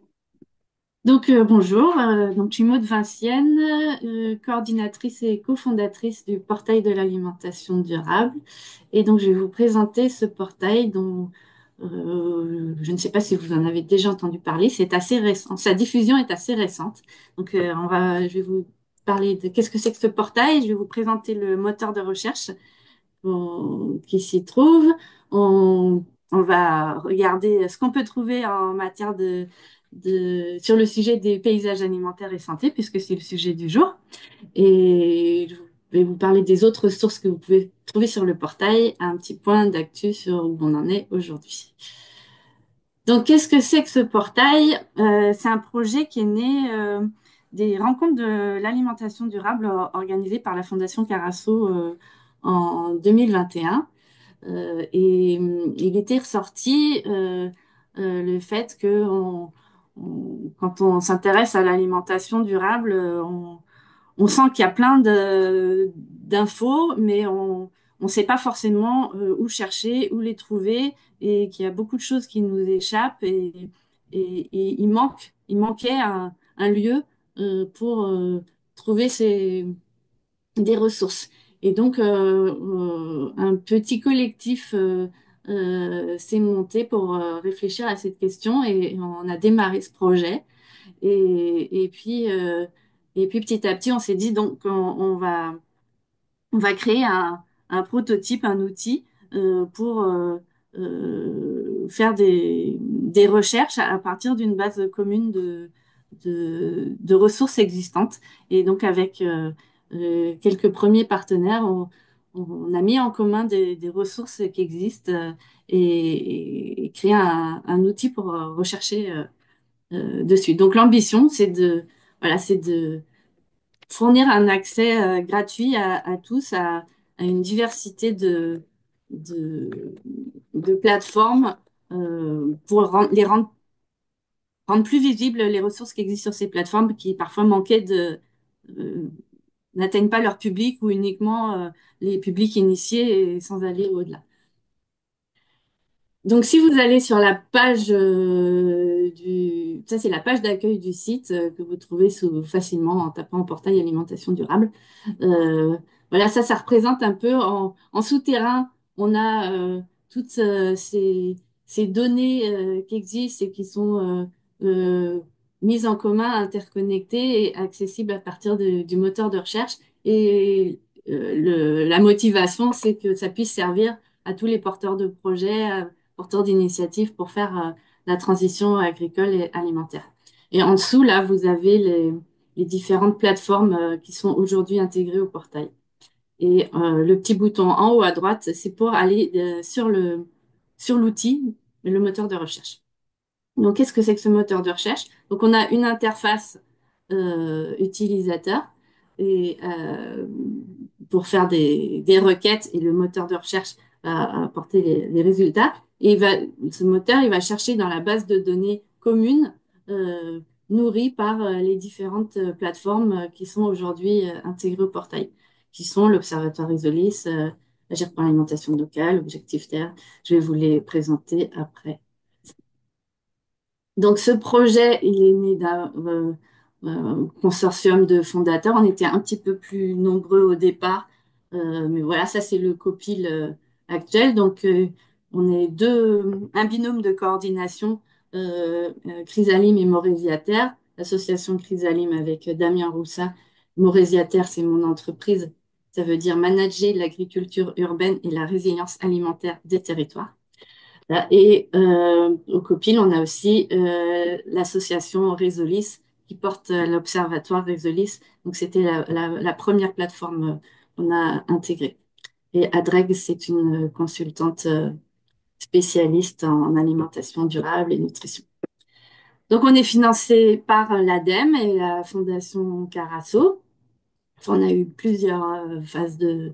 Donc, bonjour. Donc, je suis Maud Vincienne, coordinatrice et cofondatrice du portail de l'alimentation durable. Et donc, je vais vous présenter ce portail dont je ne sais pas si vous en avez déjà entendu parler. C'est assez récent. Sa diffusion est assez récente. Donc, je vais vous parler de qu'est-ce que c'est que ce portail. Je vais vous présenter le moteur de recherche qui s'y trouvent. On va regarder ce qu'on peut trouver en matière sur le sujet des paysages alimentaires et santé, puisque c'est le sujet du jour. Et je vais vous parler des autres sources que vous pouvez trouver sur le portail, un petit point d'actu sur où on en est aujourd'hui. Donc, qu'est-ce que c'est que ce portail? C'est un projet qui est né des rencontres de l'alimentation durable organisées par la Fondation Carasso en 2021. Il était ressorti le fait que quand on s'intéresse à l'alimentation durable, on sent qu'il y a plein d'infos, mais on ne sait pas forcément où chercher, où les trouver, et qu'il y a beaucoup de choses qui nous échappent. Et il manquait un lieu pour trouver des ressources. Et donc, un petit collectif s'est monté pour réfléchir à cette question et on a démarré ce projet. Et et puis petit à petit, on s'est dit, donc, on va créer un prototype, un outil pour faire des recherches à partir d'une base commune de ressources existantes. Et donc, avec quelques premiers partenaires, on a mis en commun des ressources qui existent et créé un outil pour rechercher dessus. Donc, l'ambition, voilà, c'est de fournir un accès gratuit à tous à une diversité de, de plateformes pour rendre plus visibles les ressources qui existent sur ces plateformes qui parfois euh, n'atteignent pas leur public ou uniquement les publics initiés et sans aller au-delà. Donc, si vous allez sur la page ça c'est la page d'accueil du site que vous trouvez facilement en tapant en portail alimentation durable. Euh, voilà, ça représente un peu en souterrain, on a toutes ces données qui existent et qui sont mises en commun, interconnectées et accessibles à partir du moteur de recherche. Et la motivation, c'est que ça puisse servir à tous les porteurs de projets, porteurs d'initiatives pour faire la transition agricole et alimentaire. Et en dessous, là, vous avez les différentes plateformes qui sont aujourd'hui intégrées au portail. Et le petit bouton en haut à droite, c'est pour aller sur l'outil, le moteur de recherche. Donc, qu'est-ce que c'est que ce moteur de recherche? Donc, on a une interface utilisateur et, pour faire des requêtes et le moteur de recherche va apporter les résultats. Et ce moteur, il va chercher dans la base de données commune euh, nourrie par les différentes plateformes qui sont aujourd'hui intégrées au portail, qui sont l'Observatoire Isolis, Agir pour l'alimentation locale, Objectif Terre. Je vais vous les présenter après. Donc, ce projet, il est né d'un consortium de fondateurs. On était un petit peu plus nombreux au départ, mais voilà, ça c'est le copil actuel. Donc, on est un binôme de coordination, Chrysalim et Morésiater, l'association Chrysalim avec Damien Roussat. Morésiater, c'est mon entreprise. Ça veut dire manager l'agriculture urbaine et la résilience alimentaire des territoires. Voilà. Et au COPIL, on a aussi l'association Résolis qui porte l'observatoire Résolis. Donc, c'était la première plateforme qu'on a intégrée. Et Adreg, c'est une consultante spécialiste en alimentation durable et nutrition. Donc, on est financé par l'ADEME et la Fondation Carasso. Enfin, on a eu plusieurs phases de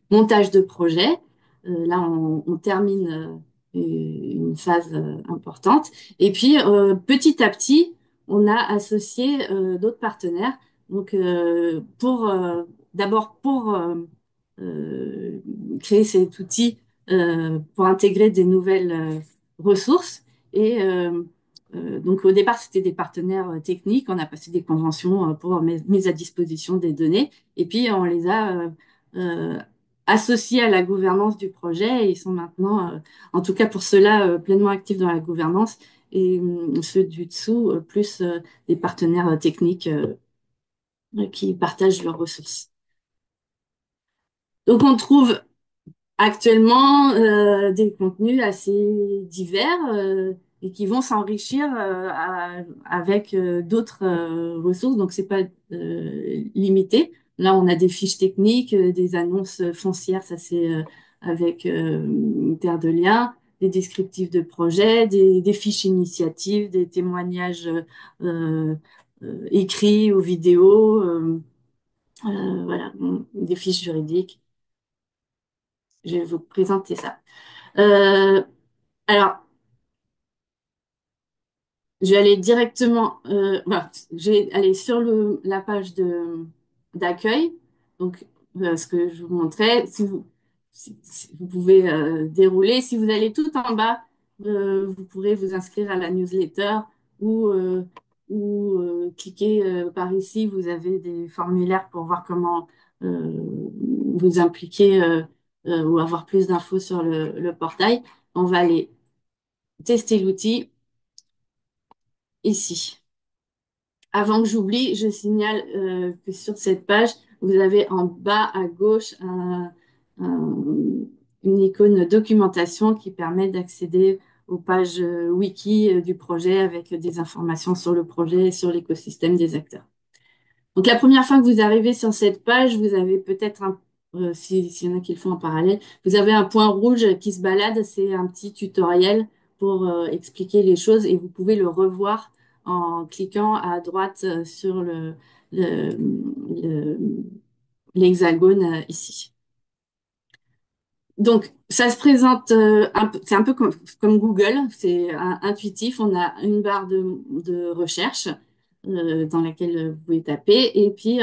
montage de projet. Là, on termine une phase importante. Et puis, petit à petit, on a associé d'autres partenaires. Donc, d'abord pour euh, créer cet outil pour intégrer des nouvelles ressources. Et donc au départ, c'était des partenaires techniques. On a passé des conventions pour mise à disposition des données. Et puis, on les a euh, associés à la gouvernance du projet. Et ils sont maintenant, en tout cas pour ceux-là, pleinement actifs dans la gouvernance. Et ceux du dessous, plus des partenaires techniques qui partagent leurs ressources. Donc, on trouve actuellement des contenus assez divers et qui vont s'enrichir avec d'autres ressources. Donc, c'est pas limité. Là, on a des fiches techniques, des annonces foncières, ça c'est avec une terre de liens, des descriptifs de projets, des fiches initiatives, des témoignages euh, écrits ou vidéos, voilà, des fiches juridiques. Je vais vous présenter ça. Euh, alors, je vais aller directement, voilà, je vais aller sur la page d'accueil. Donc, ce que je vous montrais, si vous pouvez dérouler. Si vous allez tout en bas, vous pourrez vous inscrire à la newsletter ou, cliquer par ici. Vous avez des formulaires pour voir comment vous impliquer ou avoir plus d'infos sur le portail. On va aller tester l'outil ici. Avant que j'oublie, je signale que sur cette page, vous avez en bas à gauche une icône documentation qui permet d'accéder aux pages wiki du projet avec des informations sur le projet et sur l'écosystème des acteurs. Donc, la première fois que vous arrivez sur cette page, vous avez peut-être s'il y en a qui le font en parallèle, vous avez un point rouge qui se balade, c'est un petit tutoriel pour expliquer les choses et vous pouvez le revoir en cliquant à droite sur le- le- l'hexagone ici. Donc, ça se présente c'est un peu comme Google, c'est intuitif. On a une barre de recherche dans laquelle vous pouvez taper. Et puis,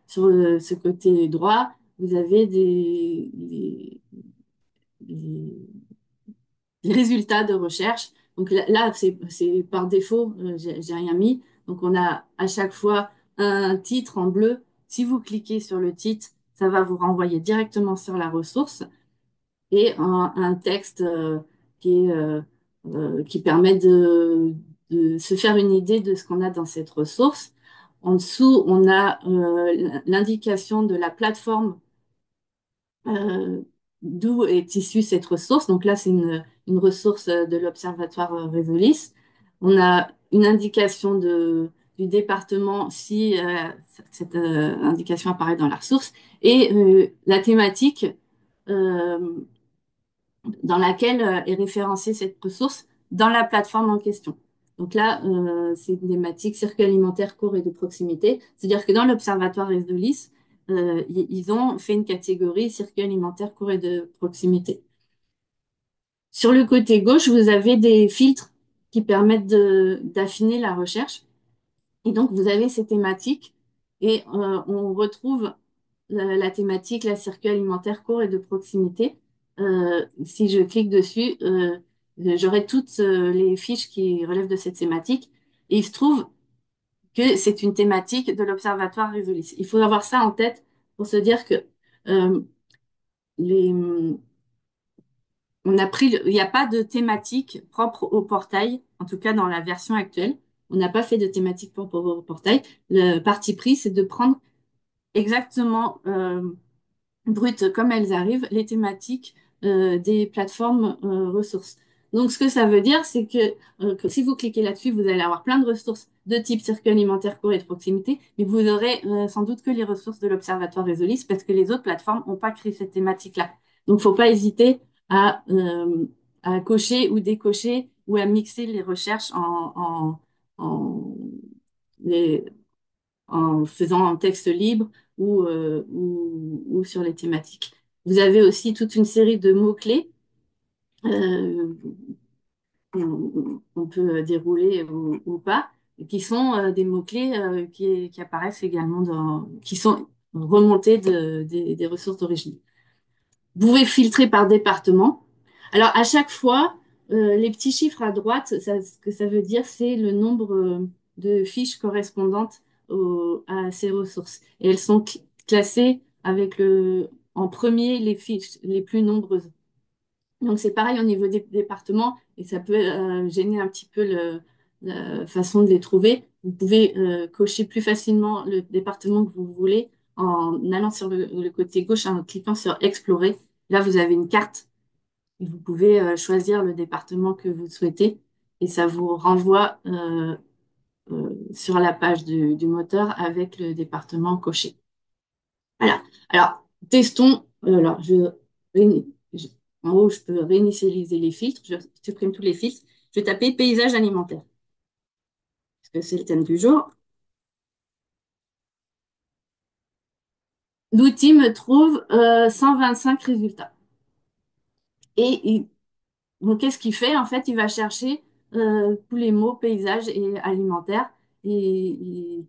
sur ce côté droit, vous avez les résultats de recherche. Donc là, c'est par défaut, j'ai rien mis. Donc on a à chaque fois un titre en bleu. Si vous cliquez sur le titre, ça va vous renvoyer directement sur la ressource et un texte qui permet de se faire une idée de ce qu'on a dans cette ressource. En dessous, on a l'indication de la plateforme euh, d'où est issue cette ressource. Donc là, c'est une ressource de l'Observatoire Résolis. On a une indication du département si cette indication apparaît dans la ressource et la thématique euh, dans laquelle est référencée cette ressource dans la plateforme en question. Donc là, c'est une thématique circuit alimentaire court et de proximité. C'est-à-dire que dans l'Observatoire Resdolis, ils ont fait une catégorie circuit alimentaire court et de proximité. Sur le côté gauche, vous avez des filtres qui permettent d'affiner la recherche. Et donc, vous avez ces thématiques et on retrouve la thématique, la circuit alimentaire court et de proximité. Si je clique dessus, j'aurai toutes les fiches qui relèvent de cette thématique. Et il se trouve que c'est une thématique de l'Observatoire Résolis. Il faut avoir ça en tête pour se dire que euh, les, on a pris, il n'y a pas de thématique propre au portail, en tout cas dans la version actuelle. On n'a pas fait de thématique propre au portail. Le parti pris, c'est de prendre exactement brutes comme elles arrivent, les thématiques des plateformes ressources. Donc, ce que ça veut dire, c'est que si vous cliquez là-dessus, vous allez avoir plein de ressources de type circuit alimentaire court et de proximité, mais vous aurez sans doute que les ressources de l'Observatoire Résolis parce que les autres plateformes n'ont pas créé cette thématique-là. Donc, faut pas hésiter à, euh, à cocher ou décocher ou à mixer les recherches en, les, en faisant un texte libre ou sur les thématiques. Vous avez aussi toute une série de mots-clés euh, qu'on peut dérouler ou pas, qui sont des mots-clés qui apparaissent également qui sont remontés des ressources d'origine. Vous pouvez filtrer par département. Alors, à chaque fois, les petits chiffres à droite, ce que ça veut dire, c'est le nombre de fiches correspondantes à ces ressources. Et elles sont classées avec en premier les fiches les plus nombreuses. Donc, c'est pareil au niveau des départements et ça peut gêner un petit peu la façon de les trouver. Vous pouvez cocher plus facilement le département que vous voulez en allant sur le côté gauche, en cliquant sur Explorer. Là, vous avez une carte et vous pouvez choisir le département que vous souhaitez et ça vous renvoie sur la page du moteur avec le département coché. Voilà. Alors, testons. Alors, en haut, je peux réinitialiser les filtres. Je supprime tous les filtres. Je vais taper paysage alimentaire parce que c'est le thème du jour. L'outil me trouve 125 résultats. Et donc, qu'est-ce qu'il fait? En fait, il va chercher tous les mots paysage et alimentaire et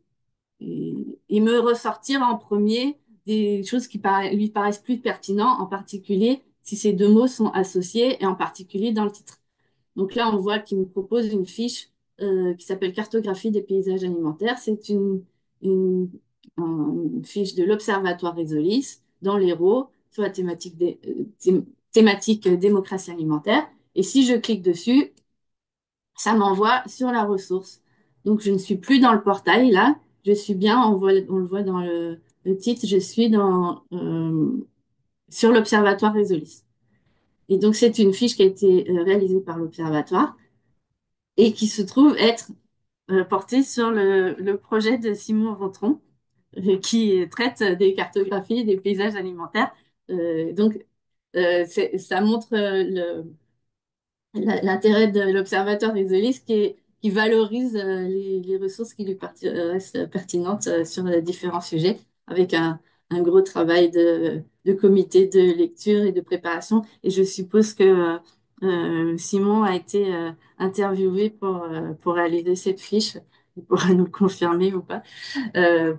me ressortir en premier des choses qui lui paraissent plus pertinentes, en particulier si ces deux mots sont associés et en particulier dans le titre. Donc là, on voit qu'il me propose une fiche qui s'appelle Cartographie des paysages alimentaires. C'est une, une fiche de l'Observatoire Résolis dans l'Hérault sur la thématique démocratie alimentaire. Et si je clique dessus, ça m'envoie sur la ressource. Donc, je ne suis plus dans le portail là. Je suis bien, on le voit dans le titre, je suis sur l'Observatoire Résolis. Et donc, c'est une fiche qui a été réalisée par l'Observatoire et qui se trouve être portée sur le projet de Simon Vontron, qui traite des cartographies des paysages alimentaires. Donc, ça montre l'intérêt de l'observateur isoliste qui valorise les ressources qui lui restent pertinentes sur différents sujets avec un gros travail de comité de lecture et de préparation. Et je suppose que Simon a été interviewé pour réaliser cette fiche. Il pourra nous le confirmer ou pas. Euh,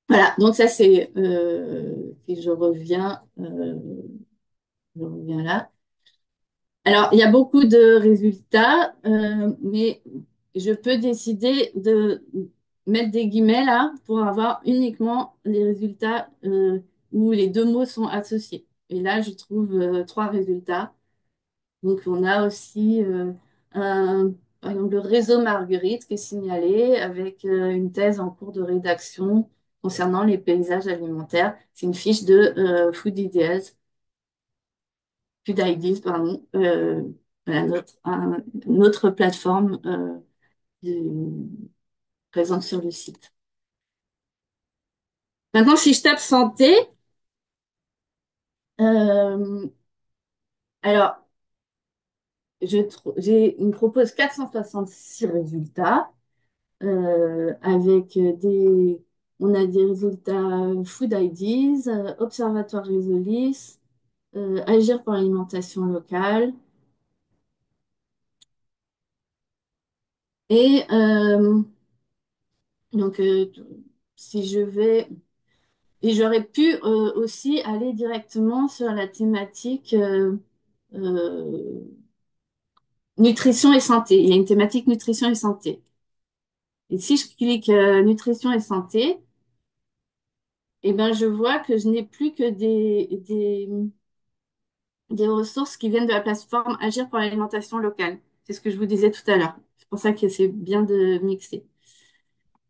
voilà, donc ça si je reviens là. Alors, il y a beaucoup de résultats, mais je peux décider de mettre des guillemets là pour avoir uniquement les résultats où les deux mots sont associés. Et là, je trouve trois résultats. Donc, on a aussi par exemple, le réseau Marguerite qui est signalé avec une thèse en cours de rédaction concernant les paysages alimentaires. C'est une fiche de Food Ideas, pardon, voilà, une autre plateforme présente sur le site. Maintenant, si je tape santé, euh, alors, il me propose 466 résultats avec on a des résultats Food IDs, Observatoire Risolis, Agir pour l'alimentation locale. Et donc, si je vais, et j'aurais pu aussi aller directement sur la thématique euh, nutrition et santé. Il y a une thématique nutrition et santé. Et si je clique nutrition et santé, eh ben, je vois que je n'ai plus que des ressources qui viennent de la plateforme Agir pour l'alimentation locale. C'est ce que je vous disais tout à l'heure. C'est pour ça que c'est bien de mixer.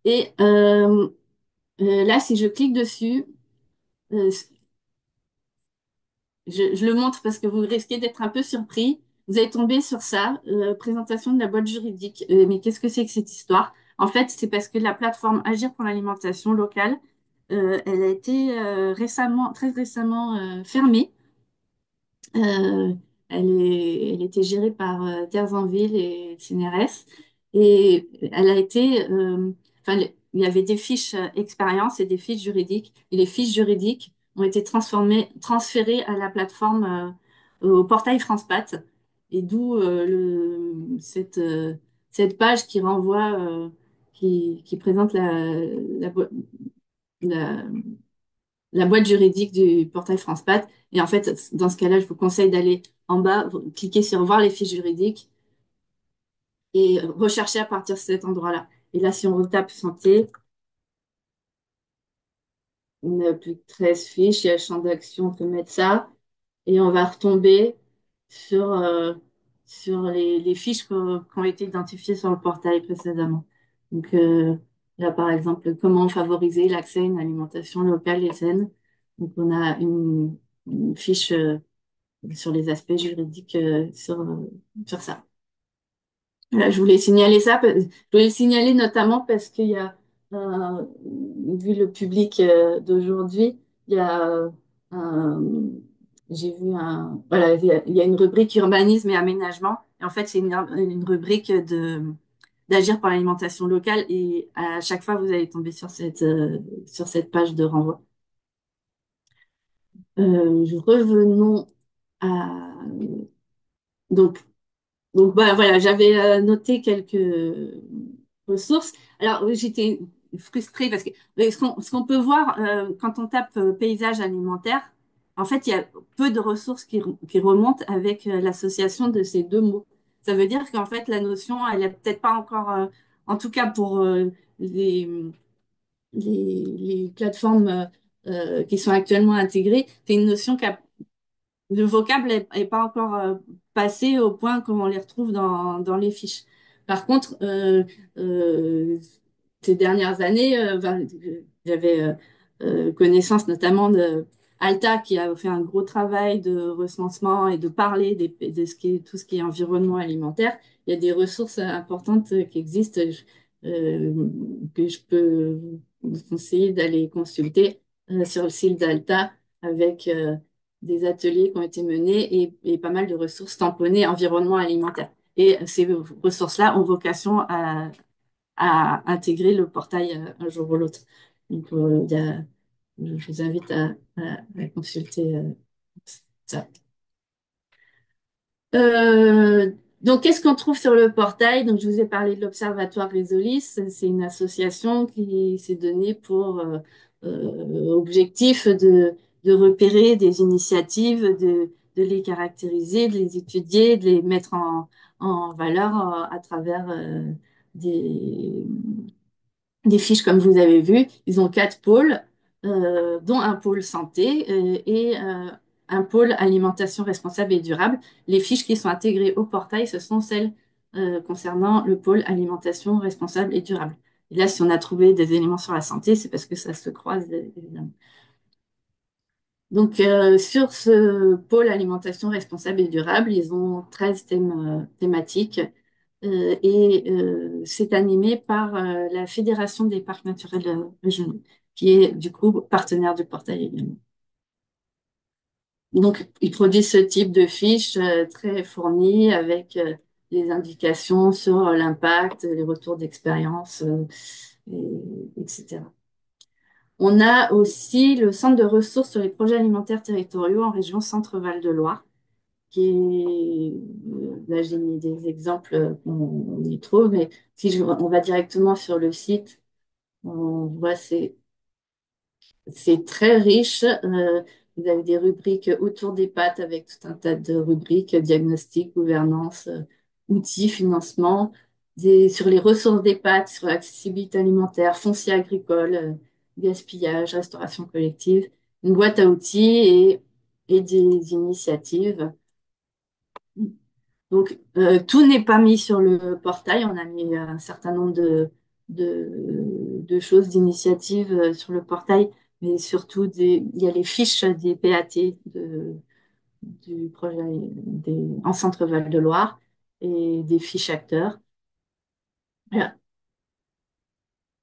Et là, si je clique dessus, euh, je le montre parce que vous risquez d'être un peu surpris. Vous allez tomber sur ça, présentation de la boîte juridique. Mais qu'est-ce que c'est que cette histoire? En fait, c'est parce que la plateforme Agir pour l'alimentation locale, elle a été très récemment fermée. Euh, elle était gérée par Terres en Ville et CNRS. Et elle a été, enfin, il y avait des fiches expérience et des fiches juridiques. Et les fiches juridiques ont été transférées à la plateforme, au portail FrancePat. Et d'où cette page qui renvoie, qui présente la, la boîte juridique du portail FrancePat. Et en fait, dans ce cas-là, je vous conseille d'aller en bas, cliquer sur voir les fiches juridiques et rechercher à partir de cet endroit-là. Et là, si on retape santé, on a plus de 13 fiches, il y a le champ d'action, on peut mettre ça. Et on va retomber sur, sur les fiches qui ont été identifiées sur le portail précédemment. Donc là, par exemple, comment favoriser l'accès à une alimentation locale et saine. Donc on a une fiche sur les aspects juridiques sur ça. Voilà, je voulais signaler ça. Je voulais le signaler notamment parce qu'il y a, euh, vu le public d'aujourd'hui, il y a, j'ai vu voilà, il y a une rubrique urbanisme et aménagement. Et en fait, c'est une rubrique d'agir pour l'alimentation locale. Et à chaque fois, vous allez tomber sur cette page de renvoi. Revenons à, donc, bah, voilà, j'avais noté quelques ressources. Alors oui, j'étais frustrée parce que ce qu'on peut voir quand on tape paysage alimentaire, en fait, il y a peu de ressources qui remontent avec l'association de ces deux mots. Ça veut dire qu'en fait, la notion, elle est peut-être pas encore, en tout cas pour les, les plateformes qui sont actuellement intégrées, c'est une notion qui a le vocable est pas encore passé au point qu'on les retrouve dans les fiches. Par contre, ces dernières années, j'avais connaissance notamment de Alta qui a fait un gros travail de recensement et de parler de tout ce qui est environnement alimentaire. Il y a des ressources importantes qui existent que je peux vous conseiller d'aller consulter sur le site d'Alta avec des ateliers qui ont été menés et pas mal de ressources tamponnées environnement alimentaire. Et ces ressources-là ont vocation à intégrer le portail un jour ou l'autre. Donc, je vous invite à consulter ça. Donc, qu'est-ce qu'on trouve sur le portail? Donc, je vous ai parlé de l'Observatoire Risolis. C'est une association qui s'est donnée pour objectif de repérer des initiatives, de les caractériser, de les étudier, de les mettre en valeur à travers des, des fiches comme vous avez vu. Ils ont 4 pôles, dont un pôle santé et un pôle alimentation responsable et durable. Les fiches qui sont intégrées au portail, ce sont celles concernant le pôle alimentation responsable et durable. Et là, si on a trouvé des éléments sur la santé, c'est parce que ça se croise, évidemment. Donc, sur ce pôle alimentation responsable et durable, ils ont 13 thématiques et c'est animé par la Fédération des parcs naturels régionaux, qui est du coup partenaire du portail également. Donc, ils produisent ce type de fiches très fournies avec des indications sur l'impact, les retours d'expérience, etc. On a aussi le Centre de ressources sur les projets alimentaires territoriaux en région Centre-Val de Loire, qui est, là j'ai mis des exemples qu'on y trouve, mais si on va directement sur le site, on voit c'est très riche. Vous avez des rubriques autour des pâtes avec tout un tas de rubriques, diagnostic, gouvernance, outils, financement, sur les ressources des pâtes, sur l'accessibilité alimentaire, foncier agricole, gaspillage, restauration collective, une boîte à outils et des initiatives. Donc, tout n'est pas mis sur le portail. On a mis un certain nombre de choses, d'initiatives sur le portail, mais surtout, il y a les fiches des PAT du projet en Centre-Val de Loire et des fiches acteurs. Voilà.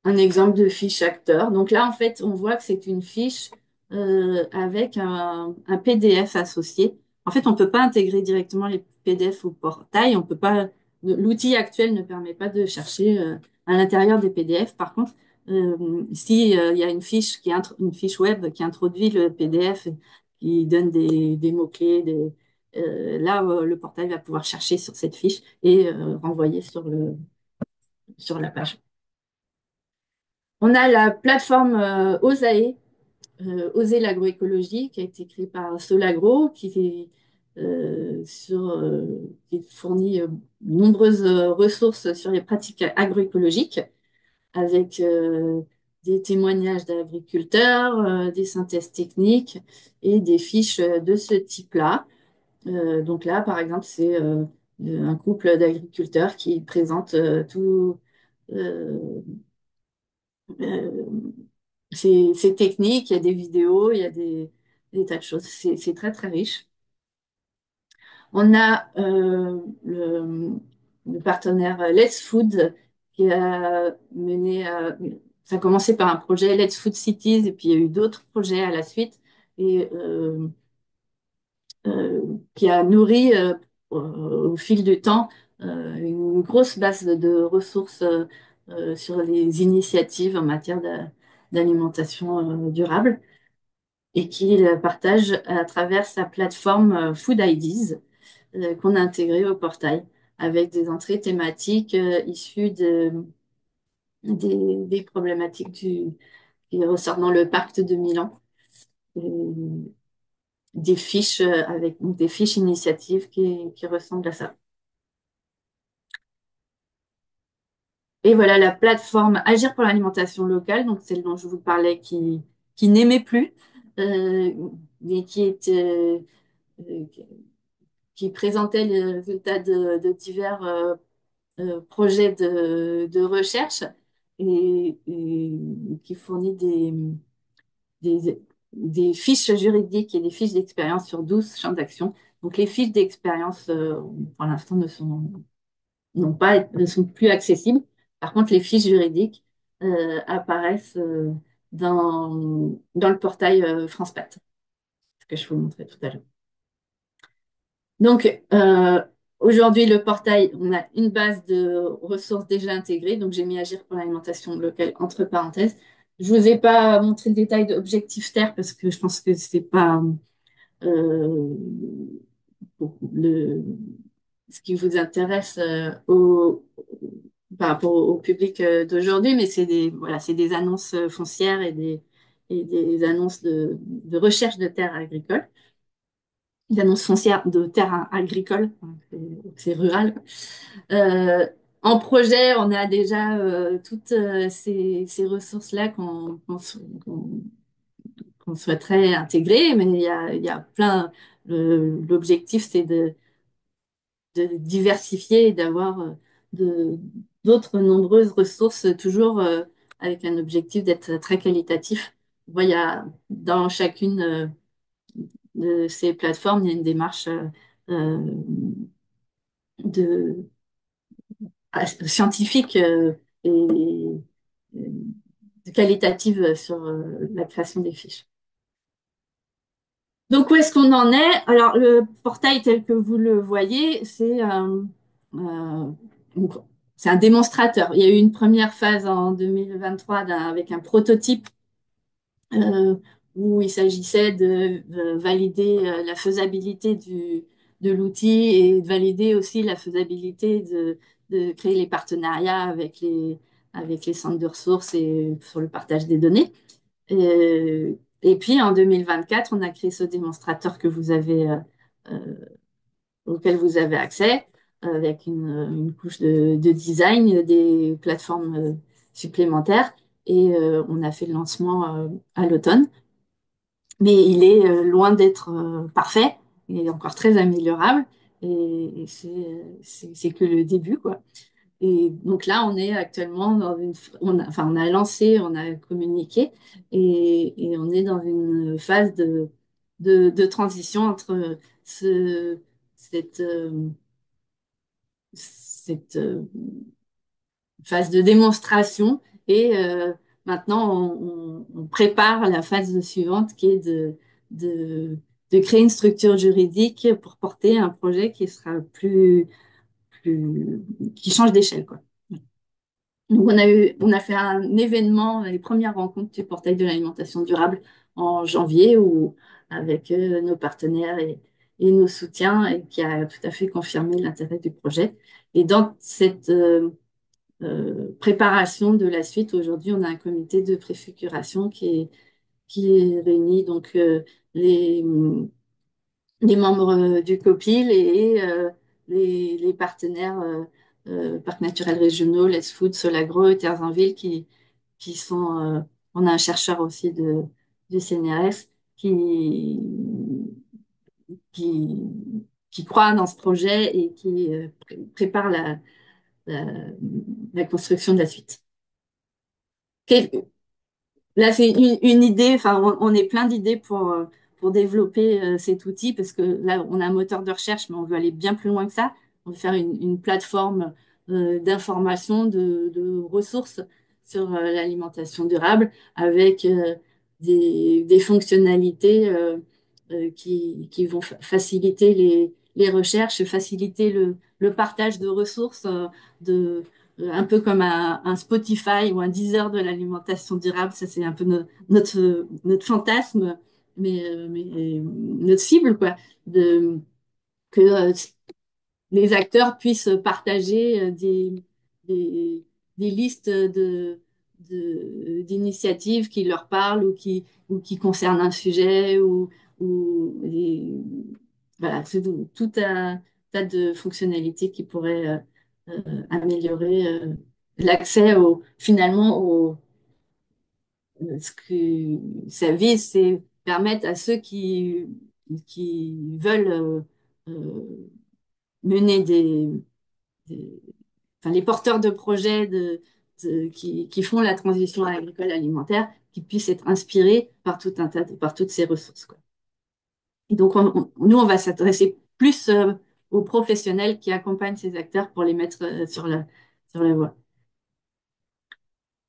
Un exemple de fiche acteur. Donc là, en fait, on voit que c'est une fiche avec un PDF associé. En fait, on ne peut pas intégrer directement les PDF au portail. On peut pas. L'outil actuel ne permet pas de chercher à l'intérieur des PDF. Par contre, si il y a une fiche une fiche web qui introduit le PDF, qui donne des mots-clés, là, le portail va pouvoir chercher sur cette fiche et renvoyer sur la page. On a la plateforme Osae, Oser l'agroécologie, qui a été créée par Solagro, qui fournit de nombreuses ressources sur les pratiques agroécologiques, avec des témoignages d'agriculteurs, des synthèses techniques et des fiches de ce type-là. Donc là, par exemple, c'est un couple d'agriculteurs qui présente tout. euh, euh, c'est technique, il y a des vidéos, il y a des tas de choses. C'est très, très riche. On a le partenaire Let's Food qui a mené, ça a commencé par un projet Let's Food Cities et puis il y a eu d'autres projets à la suite et qui a nourri au fil du temps une grosse base de ressources sur les initiatives en matière d'alimentation durable et qu'il partage à travers sa plateforme Food IDs qu'on a intégrée au portail avec des entrées thématiques issues des problématiques qui ressortent dans le pacte de Milan. Des fiches avec des fiches initiatives qui ressemblent à ça. Et voilà la plateforme Agir pour l'alimentation locale, donc celle dont je vous parlais qui n'aimait plus, euh, mais euh, qui présentait les résultats de divers projets de recherche et qui fournit des, des fiches juridiques et des fiches d'expérience sur 12 champs d'action. Donc les fiches d'expérience, pour l'instant, ne sont plus accessibles. Par contre, les fiches juridiques apparaissent dans le portail FrancePat, ce que je vous montrais tout à l'heure. Donc, aujourd'hui, le portail, on a une base de ressources déjà intégrées. Donc, j'ai mis Agir pour l'alimentation locale entre parenthèses. Je ne vous ai pas montré le détail d'Objectif Terre parce que je pense que c'est pas euh, le, ce qui vous intéresse par rapport au public d'aujourd'hui, mais c'est des annonces foncières et des annonces de recherche de terres agricoles, des annonces foncières de terres agricoles, hein, c'est rural. Euh, En projet, on a déjà toutes ces ressources-là qu'on souhaiterait intégrer, mais il y a plein. L'objectif, c'est de diversifier et d'avoir de, d'autres nombreuses ressources, toujours avec un objectif d'être très qualitatif. Bon, il y a, dans chacune de ces plateformes, il y a une démarche euh, de, scientifique et qualitative sur la création des fiches. Donc, où est-ce qu'on en est? Alors, le portail tel que vous le voyez, donc, c'est un démonstrateur. Il y a eu une première phase en 2023 avec un prototype euh, où il s'agissait de valider la faisabilité de l'outil et de valider aussi la faisabilité de créer les partenariats avec les centres de ressources et sur le partage des données. Et puis en 2024, on a créé ce démonstrateur que vous avez, auquel vous avez accès, avec une couche de design, des plateformes supplémentaires. Et on a fait le lancement à l'automne. Mais il est loin d'être parfait. Il est encore très améliorable. Et c'est que le début, quoi. Et donc là, on est actuellement dans enfin, on a lancé, on a communiqué et on est dans une phase de transition entre ce, cette, cette phase de démonstration et maintenant on prépare la phase suivante qui est de, de créer une structure juridique pour porter un projet qui sera plus, qui change d'échelle, quoi. Donc, on a fait un événement, les premières rencontres du portail de l'alimentation durable en janvier, avec nos partenaires et nos soutiens, et qui a tout à fait confirmé l'intérêt du projet. Et dans cette préparation de la suite, aujourd'hui, on a un comité de préfiguration qui réunit donc les membres du COPIL et les partenaires parcs naturels régionaux, Les Food, Solagro, Terres en Ville qui sont. On a un chercheur aussi du CNRS qui, qui croit dans ce projet et qui prépare la, la construction de la suite. Quel- Là, c'est une idée, enfin, on est plein d'idées pour développer cet outil parce que là, on a un moteur de recherche, mais on veut aller bien plus loin que ça. On veut faire une plateforme d'information, de ressources sur l'alimentation durable avec des fonctionnalités qui vont faciliter les recherches, faciliter le partage de ressources, un peu comme un Spotify ou un Deezer de l'alimentation durable. Ça, c'est un peu notre fantasme, mais notre cible, quoi, que les acteurs puissent partager des, des listes d'initiatives qui leur parlent ou qui concernent un sujet voilà, c'est tout un tas de fonctionnalités qui pourraient améliorer l'accès finalement ce que ça vise, c'est permettre à ceux qui veulent mener des- enfin, les porteurs de projets qui font la transition agricole alimentaire, qui puissent être inspirés par tout un tas par toutes ces ressources, quoi. Et donc, nous, on va s'adresser plus aux professionnels qui accompagnent ces acteurs pour les mettre sur la voie.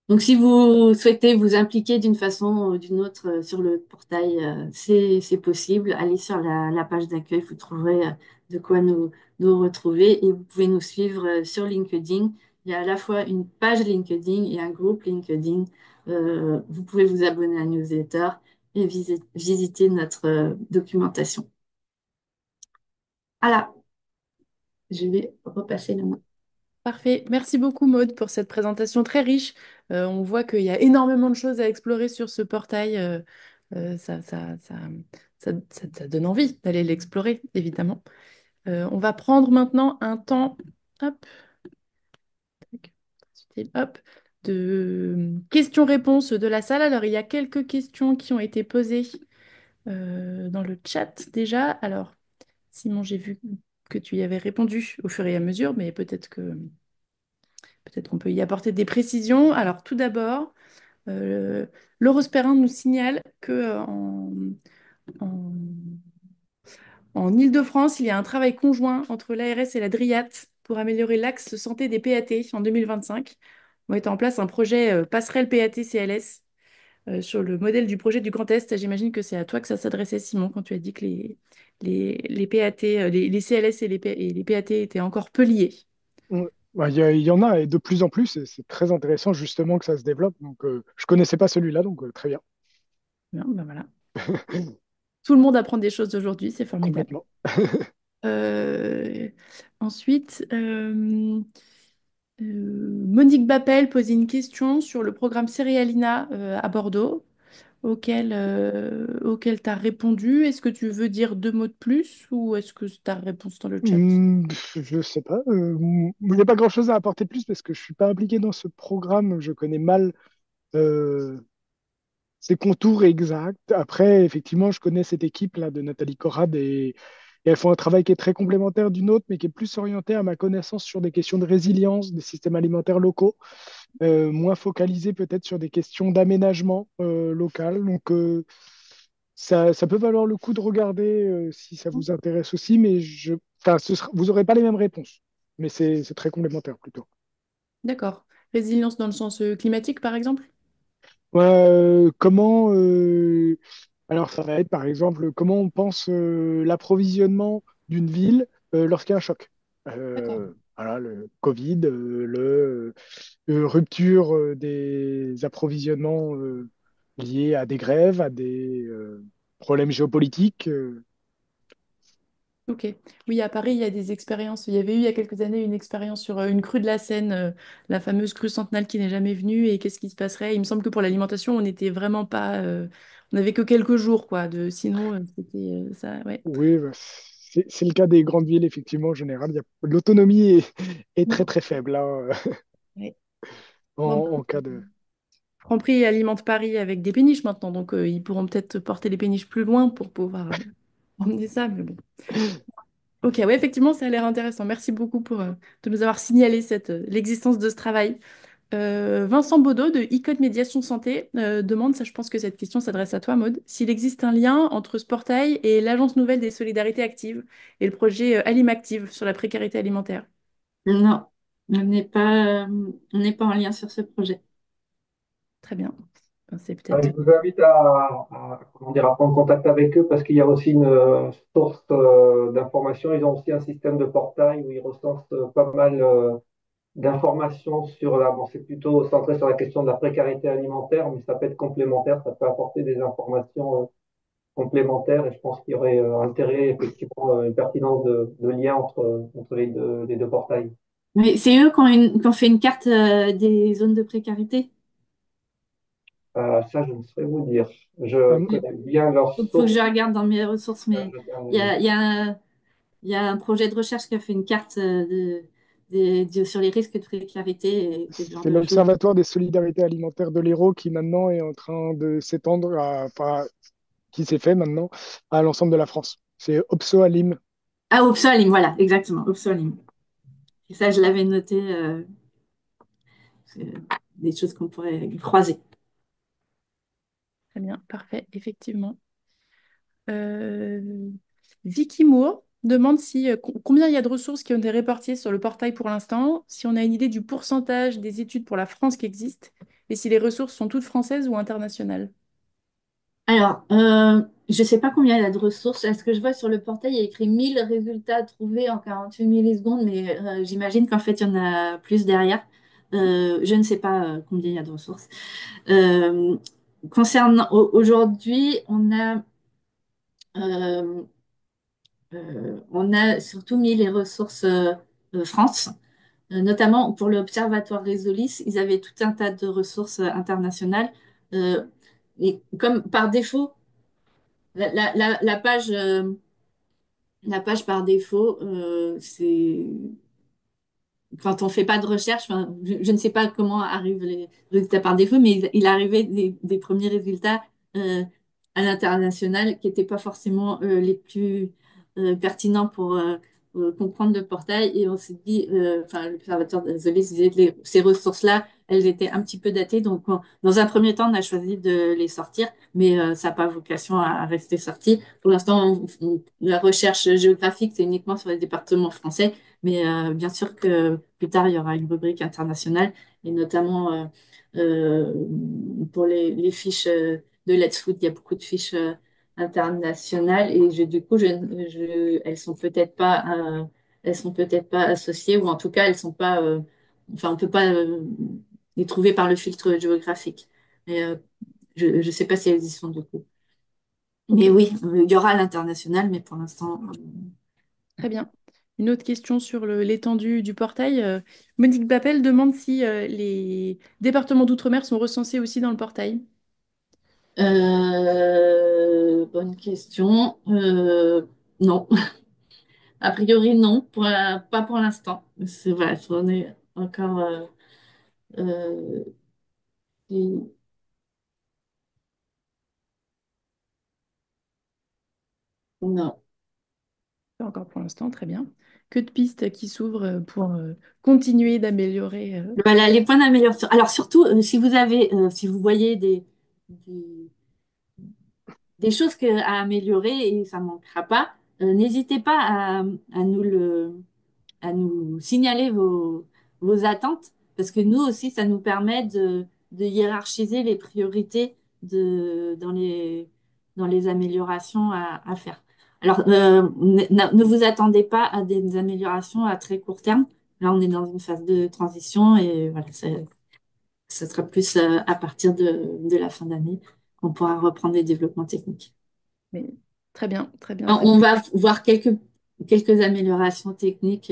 Donc, si vous souhaitez vous impliquer d'une façon ou d'une autre sur le portail, c'est possible. Allez sur la page d'accueil, vous trouverez de quoi nous retrouver et vous pouvez nous suivre sur LinkedIn. Il y a à la fois une page LinkedIn et un groupe LinkedIn. Vous pouvez vous abonner à la newsletter et visiter notre documentation. Voilà, je vais repasser le mot. Parfait. Merci beaucoup, Maude, pour cette présentation très riche On voit qu'il y a énormément de choses à explorer sur ce portail. Ça, ça donne envie d'aller l'explorer, évidemment. On va prendre maintenant un temps, hop, tac, utile, hop, de questions-réponses de la salle. Alors, il y a quelques questions qui ont été posées dans le chat déjà. Alors, Simon, j'ai vu que tu y avais répondu au fur et à mesure, mais peut-être qu'on peut y apporter des précisions. Alors, tout d'abord, euh, l'Eurospérin nous signale que en, en Île-de-France, il y a un travail conjoint entre l'ARS et la DRIAT pour améliorer l'axe santé des PAT en 2025. On met en place un projet passerelle PAT-CLS sur le modèle du projet du Grand Est. J'imagine que c'est à toi que ça s'adressait, Simon, quand tu as dit que les PAT, les CLS et les PAT étaient encore peu liés. Ouais. Ouais, il y en a, et de plus en plus, et c'est très intéressant justement que ça se développe. Donc, je connaissais pas celui-là, donc très bien. Bien, ben voilà. Tout le monde apprend des choses aujourd'hui, c'est formidable. Complètement. Euh, ensuite, Monique Bappel posait une question sur le programme Céréalina à Bordeaux, auquel tu as répondu. Est-ce que tu veux dire deux mots de plus ou est-ce que c'est ta réponse dans le chat? Je sais pas. Il n'y a pas grand-chose à apporter de plus parce que je suis pas impliqué dans ce programme. Je connais mal euh, ses contours exacts. Après, effectivement, je connais cette équipe-là de Nathalie Corrad et elles font un travail qui est très complémentaire d'une autre, mais qui est plus orienté à ma connaissance sur des questions de résilience des systèmes alimentaires locaux, moins focalisé peut-être sur des questions d'aménagement local. Donc, ça peut valoir le coup de regarder si ça vous intéresse aussi, mais enfin, vous n'aurez pas les mêmes réponses. Mais c'est très complémentaire plutôt. D'accord. Résilience dans le sens climatique, par exemple? Ouais, alors ça va être par exemple comment on pense l'approvisionnement d'une ville lorsqu'il y a un choc. D'accord. Voilà, le Covid, rupture des approvisionnements liés à des grèves, à des problèmes géopolitiques. Ok. Oui, à Paris, il y a des expériences. Il y avait eu il y a quelques années une expérience sur une crue de la Seine, la fameuse crue centenale qui n'est jamais venue. Et qu'est-ce qui se passerait? Il me semble que pour l'alimentation, on n'était vraiment pas. On n'avait que quelques jours, quoi. Sinon, c'était ça. Ouais. Oui, bah, c'est le cas des grandes villes, effectivement, en général. L'autonomie est très très faible hein, Ouais. en, Bon, en cas de... Franprix alimente Paris avec des péniches maintenant, donc ils pourront peut-être porter les péniches plus loin pour pouvoir emmener ça. Mais bon. Ok, ouais, effectivement, ça a l'air intéressant. Merci beaucoup pour de nous avoir signalé l'existence de ce travail. Vincent Baudot de Icode Médiation Santé demande, ça je pense que cette question s'adresse à toi, Maude, s'il existe un lien entre ce portail et l'Agence nouvelle des solidarités actives et le projet Alimactive sur la précarité alimentaire. Non, on n'est pas en lien sur ce projet. Très bien. Ben, c'est Je peut-être... vous invite comment dire, à prendre contact avec eux parce qu'il y a aussi une source d'informations. Ils ont aussi un système de portail où ils recensent pas mal d'informations sur la. Bon, c'est plutôt centré sur la question de la précarité alimentaire, mais ça peut être complémentaire, ça peut apporter des informations complémentaires et je pense qu'il y aurait intérêt, effectivement, une pertinence de lien entre les deux portails. Mais c'est eux qui ont fait une carte des zones de précarité. Ça, je ne saurais vous dire. Je Euh, connais bien leur Il faut que source. je regarde dans mes ressources, mais il y a il y a un projet de recherche qui a fait une carte sur les risques de précarité et ce genre C'est de choses. l'Observatoire des solidarités alimentaires de l'Hérault qui maintenant est en train de s'étendre, enfin, qui s'est fait maintenant à l'ensemble de la France. C'est Opsoalim. Ah, Upsalim, voilà, exactement, Upsalim. Et ça, je l'avais noté, c'est des choses qu'on pourrait croiser. Très bien, parfait, effectivement. Euh, Vicky Moore demande combien il y a de ressources qui ont été réparties sur le portail pour l'instant, si on a une idée du pourcentage des études pour la France qui existent, et si les ressources sont toutes françaises ou internationales. Alors, je ne sais pas combien il y a de ressources. Ce que je vois sur le portail, il y a écrit 1000 résultats trouvés en 48 millisecondes, mais j'imagine qu'en fait, il y en a plus derrière. Je ne sais pas combien il y a de ressources. Euh, Aujourd'hui, on a surtout mis les ressources France. notamment pour l'Observatoire Résolis, ils avaient tout un tas de ressources internationales. Euh, et comme par défaut, la, la- la- la page, euh, la page par défaut, c'est quand on fait pas de recherche, enfin, je ne sais pas comment arrivent les résultats par défaut, mais il arrivait des premiers résultats euh, à l'international qui n'étaient pas forcément les plus pertinents pour comprendre le portail. Et on s'est dit, enfin, l'observateur de Zolis disait que ces ressources-là, elles étaient un petit peu datées. Donc, dans un premier temps, on a choisi de les sortir, mais ça n'a pas vocation à rester sorti. Pour l'instant, la recherche géographique, c'est uniquement sur les départements français. Mais bien sûr que plus tard, il y aura une rubrique internationale, et notamment euh, pour les fiches de Let's Food, il y a beaucoup de fiches internationales, et du coup, elles sont peut-être pas associées, ou en tout cas, elles sont pas, enfin, on peut pas les trouver par le filtre géographique. Mais je ne sais pas si elles y sont du coup. Ok, Mais oui, il y aura l'international, mais pour l'instant, très bien. Une autre question sur l'étendue du portail. Monique Bappel demande si les départements d'outre-mer sont recensés aussi dans le portail. bonne question. Non, a priori non, pas pour l'instant. C'est vrai, on est encore. Euh, et- non. Pas encore pour l'instant, très bien. Que de pistes qui s'ouvrent pour continuer d'améliorer. Voilà, les points d'amélioration. Alors surtout, si vous voyez des, des choses à améliorer, et ça ne manquera pas, n'hésitez pas à nous signaler vos attentes, parce que nous aussi, ça nous permet de hiérarchiser les priorités dans les améliorations à faire. Alors, ne vous attendez pas à des améliorations à très court terme. Là, on est dans une phase de transition, et voilà, ça sera plus à partir de la fin d'année qu'on pourra reprendre les développements techniques. Mais très bien, très bien, très bien. On va voir quelques améliorations techniques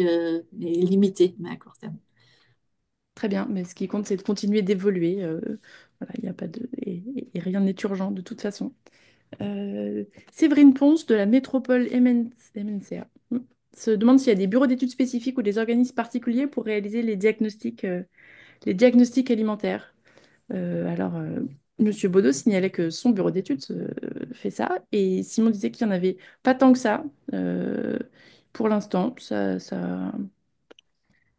mais limitées, mais à court terme. Très bien, mais ce qui compte, c'est de continuer d'évoluer. Voilà, il n'y a pas de... et rien n'est urgent de toute façon. Séverine Ponce de la métropole MNCA se demande s'il y a des bureaux d'études spécifiques ou des organismes particuliers pour réaliser les diagnostics alimentaires. Alors, Monsieur Baudot signalait que son bureau d'études fait ça, et Simon disait qu'il n'y en avait pas tant que ça. Pour l'instant,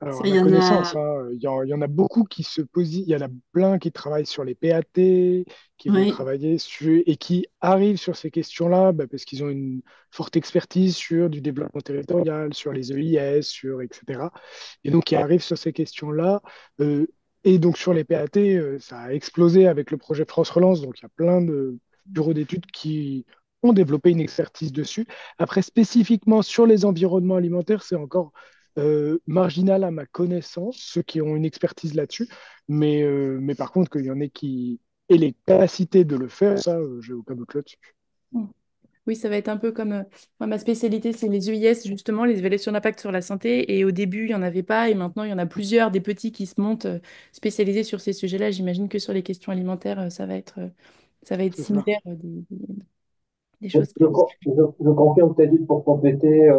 Alors, à Il ma y en connaissance, a, hein, il y en a beaucoup qui se posent, il y en a plein qui travaillent sur les PAT, qui vont oui, travailler sur, et qui arrivent sur ces questions-là bah, parce qu'ils ont une forte expertise sur du développement territorial, sur les EIS, sur, etc. Et donc, qui arrivent sur ces questions-là. Euh, et donc, sur les PAT, ça a explosé avec le projet France Relance. Donc, il y a plein de bureaux d'études qui ont développé une expertise dessus. Après, spécifiquement sur les environnements alimentaires, c'est encore marginal à ma connaissance, ceux qui ont une expertise là-dessus. Mais par contre, qu'il y en ait qui aient les capacités de le faire, ça, j'ai aucun doute là-dessus. oui, ça va être un peu comme moi, ma spécialité, c'est les EIS, justement, les évaluations d'impact sur la santé. Et au début, il n'y en avait pas, et maintenant, il y en a plusieurs, des petits qui se montent spécialisés sur ces sujets-là. J'imagine que sur les questions alimentaires, ça va être C'est ça. similaire, des choses. Je confirme, Teddy, pour compléter,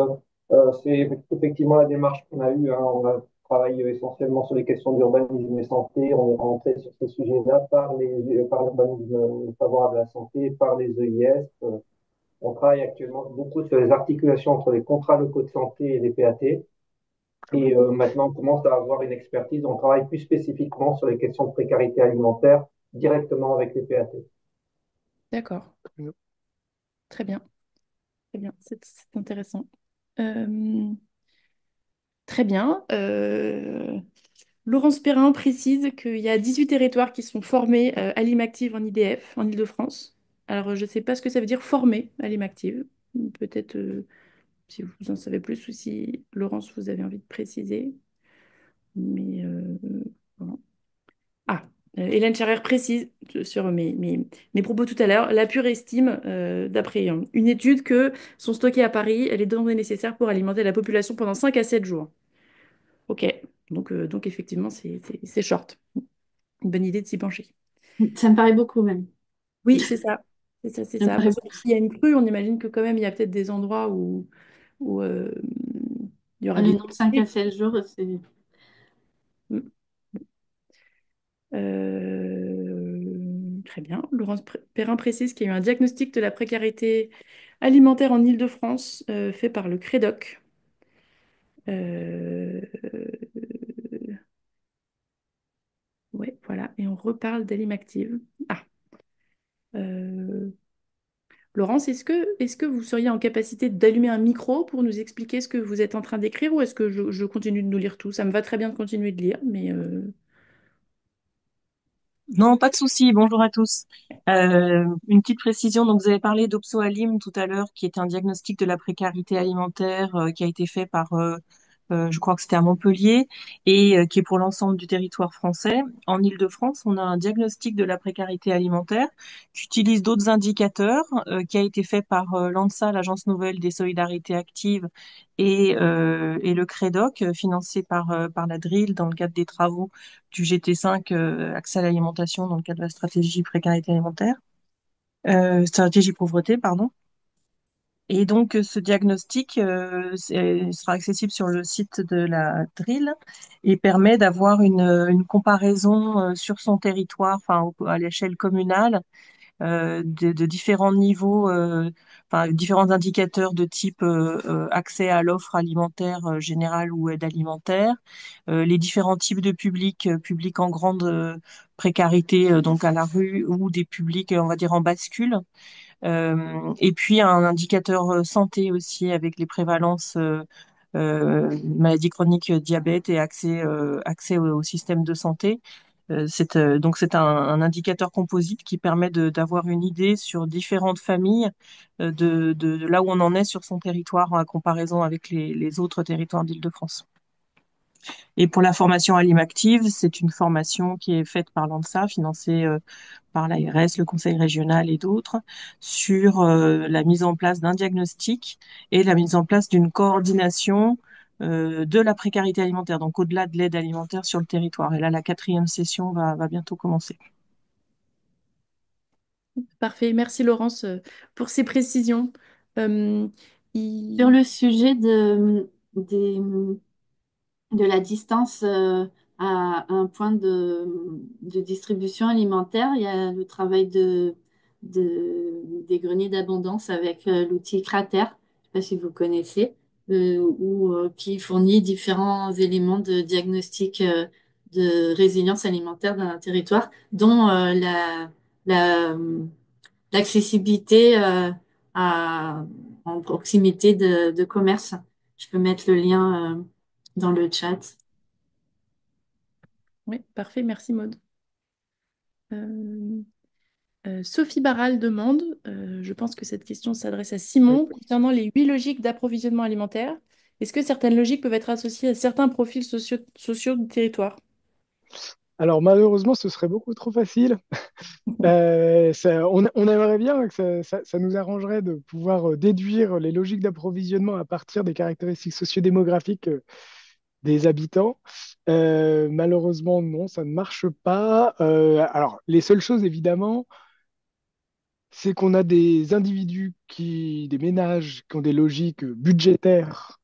c'est effectivement la démarche qu'on a eue, hein. On a travaillé essentiellement sur les questions d'urbanisme et santé. On est rentré sur ces sujets-là par l'urbanisme favorable à la santé, par les EIS. On travaille actuellement beaucoup sur les articulations entre les contrats locaux de santé et les PAT. Très bien. Et maintenant, on commence à avoir une expertise. On travaille plus spécifiquement sur les questions de précarité alimentaire directement avec les PAT. D'accord, Très bien. très bien, très bien, c'est intéressant. Euh, Très bien. Laurence Perrin précise qu'il y a 18 territoires qui sont formés à l'IMACTIV en IDF, en Île-de-France. Alors, je ne sais pas ce que ça veut dire former à l'IMACTIV. Peut-être si vous en savez plus ou si, Laurence, vous avez envie de préciser. Mais voilà. Ah, Hélène Charrière précise sur mes propos tout à l'heure, la Pure estime, d'après une étude, que sont stockées à Paris les données nécessaires pour alimenter la population pendant 5 à 7 jours. Ok. Donc effectivement, c'est short. Une bonne idée de s'y pencher. Ça me paraît beaucoup même. Oui, c'est ça. C'est ça, c'est Ça me ça. paraît Parce que beaucoup. s'il y a une crue, on imagine que quand même, il y a peut-être des endroits où il y aura des Donc 5 à difficultés. 7 jours, c'est... Mm. Très bien. Laurence Perrin précise qu'il y a eu un diagnostic de la précarité alimentaire en Île-de-France fait par le CREDOC. Euh, ouais, voilà. Et on reparle d'Alimactive. Ah, euh, Laurence, est-ce que vous seriez en capacité d'allumer un micro pour nous expliquer ce que vous êtes en train d'écrire ou est-ce que je continue de nous lire tout? Ça me va très bien de continuer de lire, mais Non, pas de souci. Bonjour à tous. Une petite précision. Donc, vous avez parlé d'Opsoalim tout à l'heure, qui est un diagnostic de la précarité alimentaire qui a été fait par, je crois que c'était à Montpellier, et qui est pour l'ensemble du territoire français. En Île-de-France, on a un diagnostic de la précarité alimentaire qui utilise d'autres indicateurs, qui a été fait par l'ANSA, l'Agence nouvelle des solidarités actives, et le CREDOC, financé par la DRIL dans le cadre des travaux du GT5, accès à l'alimentation dans le cadre de la stratégie précarité alimentaire, stratégie pauvreté, pardon. Et donc, ce diagnostic sera accessible sur le site de la DRIL et permet d'avoir une comparaison sur son territoire, enfin, à l'échelle communale, de différents niveaux, enfin, différents indicateurs de type accès à l'offre alimentaire générale ou aide alimentaire, les différents types de publics, publics en grande précarité, donc à la rue, ou des publics, on va dire, en bascule. Et puis un indicateur santé aussi avec les prévalences maladies chroniques, diabète et accès au système de santé. Donc c'est un indicateur composite qui permet d'avoir une idée sur différentes familles de là où on en est sur son territoire en comparaison avec les autres territoires d'Île-de-France. Et pour la formation Alimactive, c'est une formation qui est faite par l'ANSA, financée par l'ARS, le Conseil régional et d'autres, sur la mise en place d'un diagnostic et la mise en place d'une coordination de la précarité alimentaire, donc au-delà de l'aide alimentaire sur le territoire. Et là, la 4e session va bientôt commencer. parfait. Merci Laurence pour ces précisions. Euh, Sur il- le sujet de la distance à un point de distribution alimentaire, il y a le travail des greniers d'abondance avec l'outil Cratère, je ne sais pas si vous connaissez, qui fournit différents éléments de diagnostic de résilience alimentaire d'un territoire, dont la, l'accessibilité en proximité de commerce. Je peux mettre le lien dans le chat. Oui, parfait. Merci Maud. Euh, Sophie Barral demande, je pense que cette question s'adresse à Oui. Simon, concernant les 8 logiques d'approvisionnement alimentaire. Est-ce que certaines logiques peuvent être associées à certains profils sociaux du territoire? Alors malheureusement, ce serait beaucoup trop facile. On aimerait bien que ça nous arrangerait de pouvoir déduire les logiques d'approvisionnement à partir des caractéristiques sociodémographiques des habitants. Malheureusement, non, ça ne marche pas. Alors, les seules choses, évidemment, c'est qu'on a des individus des ménages qui ont des logiques budgétaires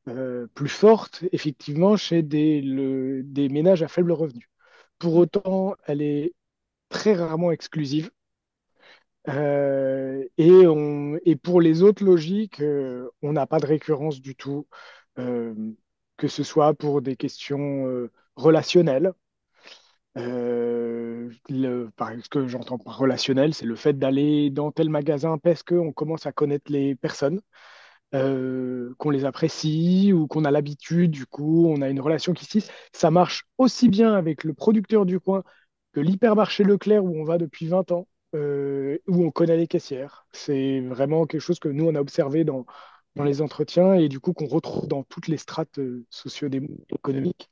plus fortes, effectivement, chez des ménages à faible revenu. Pour autant, elle est très rarement exclusive. Et pour les autres logiques, on n'a pas de récurrence du tout, euh, que ce soit pour des questions relationnelles. Ce que j'entends par relationnel, c'est le fait d'aller dans tel magasin parce qu'on commence à connaître les personnes, qu'on les apprécie ou qu'on a l'habitude, du coup, on a une relation qui se tisse. Ça marche aussi bien avec le producteur du coin que l'hypermarché Leclerc où on va depuis 20 ans, où on connaît les caissières. C'est vraiment quelque chose que nous, on a observé dans les entretiens et du coup qu'on retrouve dans toutes les strates socio-économiques.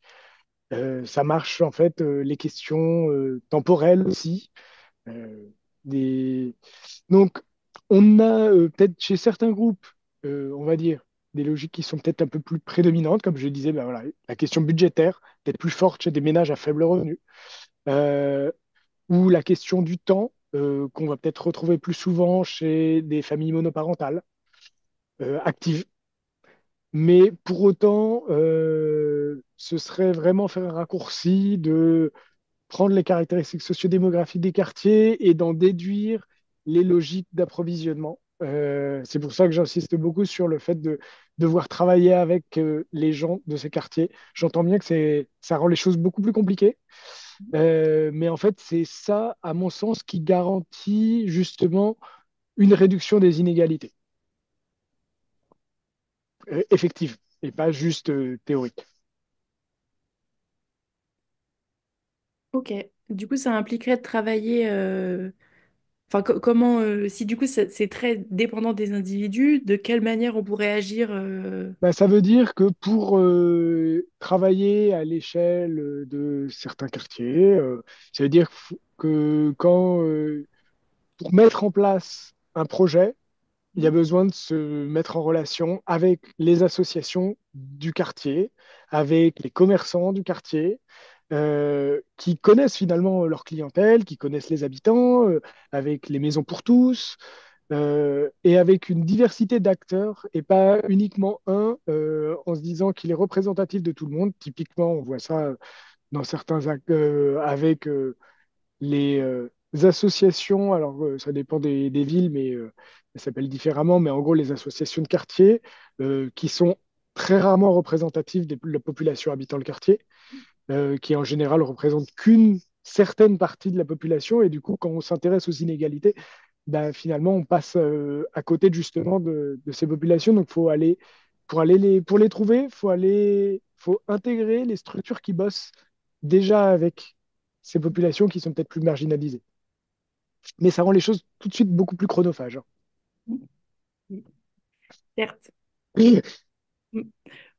Ça marche en fait les questions temporelles aussi. Euh, des... Donc, on a peut-être chez certains groupes, on va dire, des logiques qui sont peut-être un peu plus prédominantes, comme je le disais, ben voilà, la question budgétaire, peut-être plus forte chez des ménages à faible revenu, euh, ou la question du temps, qu'on va peut-être retrouver plus souvent chez des familles monoparentales actives. Mais pour autant, ce serait vraiment faire un raccourci de prendre les caractéristiques sociodémographiques des quartiers et d'en déduire les logiques d'approvisionnement. C'est pour ça que j'insiste beaucoup sur le fait de devoir travailler avec les gens de ces quartiers. J'entends bien que ça rend les choses beaucoup plus compliquées, mais en fait, c'est ça, à mon sens, qui garantit justement une réduction des inégalités effectives et pas juste théoriques. Ok. Du coup, ça impliquerait de travailler. Enfin, comment, si du coup c'est très dépendant des individus, de quelle manière on pourrait agir Bah, ça veut dire que pour travailler à l'échelle de certains quartiers, ça veut dire que quand, pour mettre en place un projet, il y a besoin de se mettre en relation avec les associations du quartier, avec les commerçants du quartier, qui connaissent finalement leur clientèle, qui connaissent les habitants, avec les maisons pour tous, et avec une diversité d'acteurs et pas uniquement un en se disant qu'il est représentatif de tout le monde. Typiquement, on voit ça dans certains actes avec les associations, alors ça dépend des villes, mais ça s'appelle différemment, mais en gros les associations de quartier qui sont très rarement représentatives de la population habitant le quartier, qui en général représentent qu'une certaine partie de la population, et du coup quand on s'intéresse aux inégalités, ben, finalement on passe à côté justement de ces populations, donc faut aller, pour les trouver, faut intégrer les structures qui bossent déjà avec ces populations qui sont peut-être plus marginalisées. Mais ça rend les choses tout de suite beaucoup plus chronophages, hein. certes,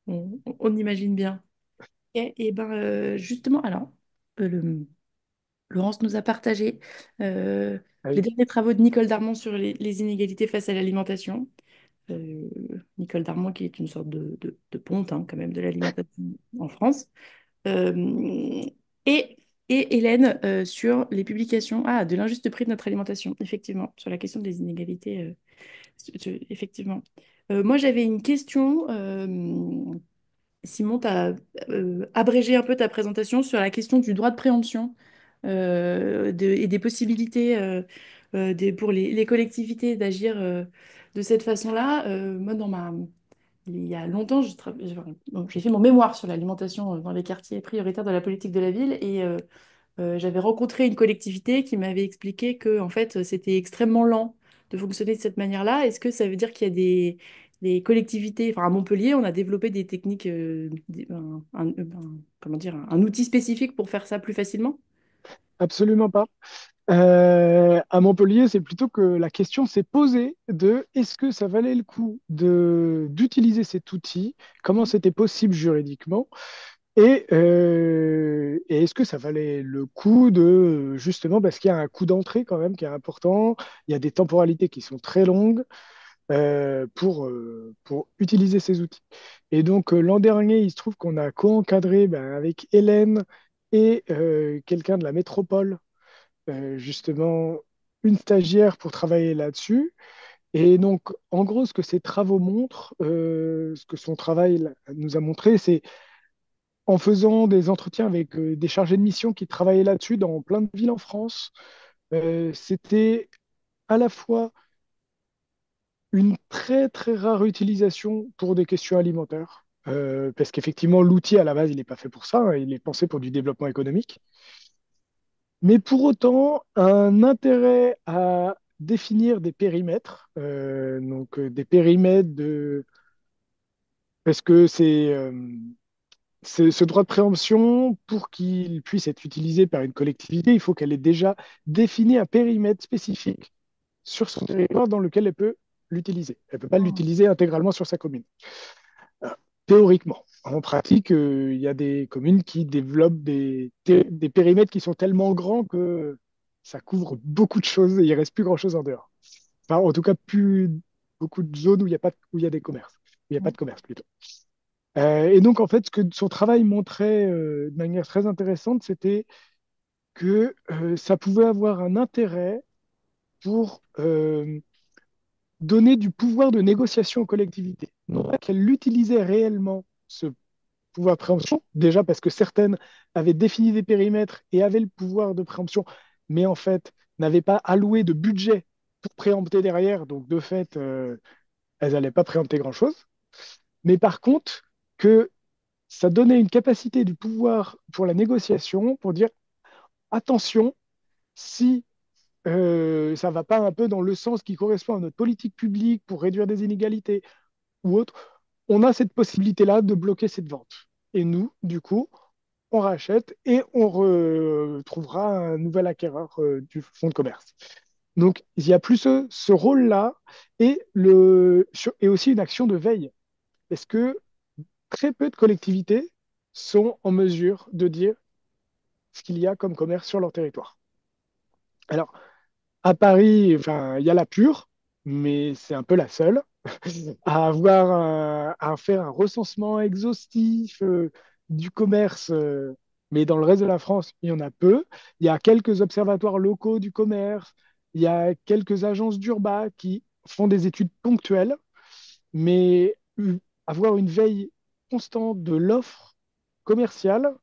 on imagine bien. Et ben justement, alors, Laurence nous a partagé euh, Ah les oui. derniers travaux de Nicole Darmon sur les inégalités face à l'alimentation. Euh, Nicole Darmon qui est une sorte de ponte hein, quand même de l'alimentation en France. Euh, et, et Hélène sur les publications de l'injuste prix de notre alimentation, effectivement, sur la question des inégalités, effectivement. Moi, j'avais une question. Simon, tu as abrégé un peu ta présentation sur la question du droit de préemption et des possibilités pour les collectivités d'agir de cette façon-là. Moi, il y a longtemps, bon, j'ai fait mon mémoire sur l'alimentation dans les quartiers prioritaires de la politique de la ville et j'avais rencontré une collectivité qui m'avait expliqué que en fait, c'était extrêmement lent de fonctionner de cette manière-là. Est-ce que ça veut dire qu'il y a des collectivités, enfin à Montpellier, on a développé des techniques, comment dire, un outil spécifique pour faire ça plus facilement? Absolument pas. À Montpellier, c'est plutôt que la question s'est posée de est-ce que ça valait le coup d'utiliser cet outil, comment c'était possible juridiquement, et est-ce que ça valait le coup de, justement, parce qu'il y a un coût d'entrée quand même qui est important, il y a des temporalités qui sont très longues pour utiliser ces outils. Et donc l'an dernier, il se trouve qu'on a co-encadré ben, avec Hélène et quelqu'un de la métropole justement une stagiaire pour travailler là-dessus. Et donc, en gros, ce que ces travaux montrent, ce que son travail nous a montré, c'est en faisant des entretiens avec des chargés de mission qui travaillaient là-dessus dans plein de villes en France, c'était à la fois une très très rare utilisation pour des questions alimentaires, parce qu'effectivement, l'outil à la base, il n'est pas fait pour ça, hein, il est pensé pour du développement économique. Mais pour autant, un intérêt à définir des périmètres, donc des périmètres de... Parce que ce droit de préemption, pour qu'il puisse être utilisé par une collectivité, il faut qu'elle ait déjà défini un périmètre spécifique sur son territoire dans lequel elle peut l'utiliser. Elle ne peut pas l'utiliser intégralement sur sa commune. Euh, Théoriquement. En pratique, il y a des communes qui développent des périmètres qui sont tellement grands que ça couvre beaucoup de choses et il ne reste plus grand-chose en dehors. Enfin, en tout cas, plus beaucoup de zones où il y a pas, où il y a des commerces. Il n'y a pas de commerce plutôt. Et donc, en fait, ce que son travail montrait de manière très intéressante, c'était que ça pouvait avoir un intérêt pour donner du pouvoir de négociation aux collectivités. Non pas qu'elles l'utilisaient réellement, ce pouvoir de préemption, déjà parce que certaines avaient défini des périmètres et avaient le pouvoir de préemption, mais en fait n'avaient pas alloué de budget pour préempter derrière, donc de fait, elles n'allaient pas préempter grand-chose. Mais par contre, que ça donnait une capacité du pouvoir pour la négociation, pour dire attention, si ça ne va pas un peu dans le sens qui correspond à notre politique publique pour réduire des inégalités ou autre, on a cette possibilité-là de bloquer cette vente. Et nous, du coup, on rachète et on retrouvera un nouvel acquéreur du fonds de commerce. Donc, il y a plus ce rôle-là et aussi une action de veille. Est-ce que très peu de collectivités sont en mesure de dire ce qu'il y a comme commerce sur leur territoire? Alors, à Paris, enfin, il y a la Pure, mais c'est un peu la seule à faire un recensement exhaustif du commerce. Mais dans le reste de la France, il y en a peu. Il y a quelques observatoires locaux du commerce, il y a quelques agences d'urba qui font des études ponctuelles, mais avoir une veille constante de l'offre commerciale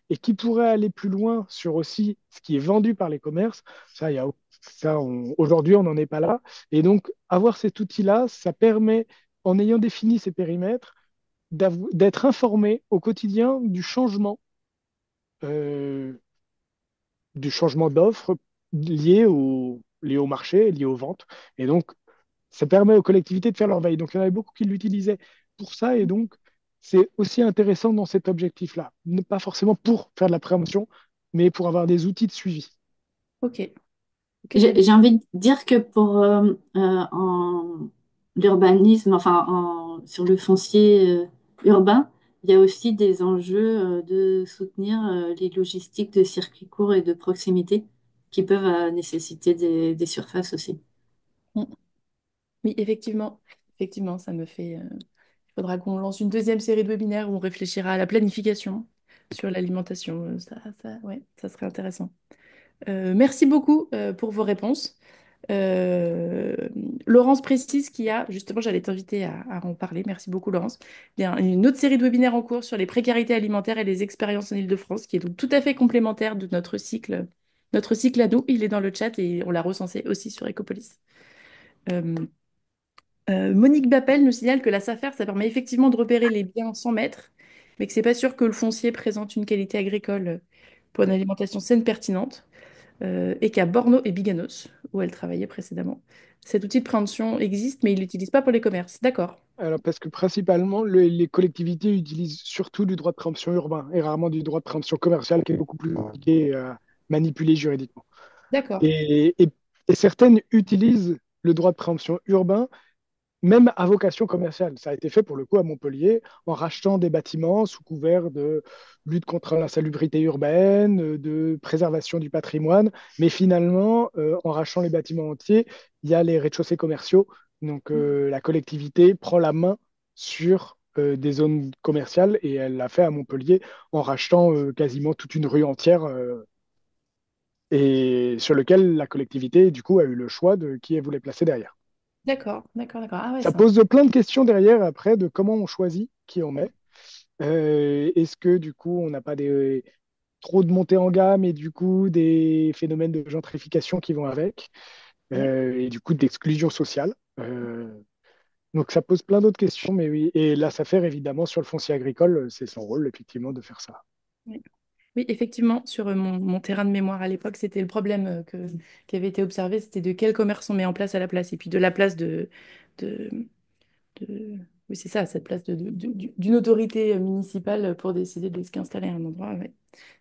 et qui pourrait aller plus loin sur aussi ce qui est vendu par les commerces, ça, aujourd'hui, on n'en est pas là. Et donc, avoir cet outil-là, ça permet, en ayant défini ces périmètres, d'être informé au quotidien euh, du changement d'offres lié au marché, lié aux ventes. Et donc, ça permet aux collectivités de faire leur veille. Donc, il y en avait beaucoup qui l'utilisaient pour ça. Et donc, c'est aussi intéressant dans cet objectif-là. Pas forcément pour faire de la préemption, mais pour avoir des outils de suivi. Ok, ok, J'ai envie de dire que pour en l'urbanisme, enfin sur le foncier urbain, il y a aussi des enjeux de soutenir les logistiques de circuits courts et de proximité qui peuvent nécessiter des surfaces aussi. Mm. Oui, effectivement, effectivement, ça me fait. Il faudra qu'on lance une deuxième série de webinaires où on réfléchira à la planification sur l'alimentation. Ouais, ça serait intéressant. Merci beaucoup pour vos réponses. Euh, Laurence précise qu'il y a, justement, j'allais t'inviter à en parler. Merci beaucoup, Laurence. Il y a une autre série de webinaires en cours sur les précarités alimentaires et les expériences en Île-de-France, qui est donc tout à fait complémentaire de notre cycle à nous. Il est dans le chat et on l'a recensé aussi sur Ecopolis. Euh, Monique Bappel nous signale que la SAFER, ça permet effectivement de repérer les biens sans maître, mais que c'est pas sûr que le foncier présente une qualité agricole pour une alimentation saine pertinente, et qu'à Borno et Biganos, où elle travaillait précédemment, cet outil de préhension existe, mais il l'utilise pas pour les commerces. D'accord, Alors, parce que principalement, les collectivités utilisent surtout du droit de préemption urbain et rarement du droit de préemption commercial qui est beaucoup plus compliqué à manipuler juridiquement. d'accord. Et certaines utilisent le droit de préemption urbain même à vocation commerciale. Ça a été fait pour le coup à Montpellier en rachetant des bâtiments sous couvert de lutte contre l'insalubrité urbaine, de préservation du patrimoine. Mais finalement, en rachetant les bâtiments entiers, il y a les rez-de-chaussée commerciaux. Donc la collectivité prend la main sur des zones commerciales et elle l'a fait à Montpellier en rachetant quasiment toute une rue entière et sur lequel la collectivité, du coup, a eu le choix de qui elle voulait placer derrière. D'accord, d'accord, d'accord. Ah ouais, Ça ça. pose plein de questions derrière après de comment on choisit qui on met. Est-ce que du coup on n'a pas trop de montée en gamme et du coup des phénomènes de gentrification qui vont avec Ouais. et du coup d'exclusion sociale. Donc ça pose plein d'autres questions, mais oui. Et là, ça fait évidemment sur le foncier agricole, c'est son rôle effectivement de faire ça. Ouais. Oui, effectivement, sur mon terrain de mémoire à l'époque, c'était le problème qui avait été observé, c'était de quel commerce on met en place à la place, et puis de la place de, oui, c'est ça, cette place d'une autorité municipale pour décider de ce qu'installer à un endroit. Ouais.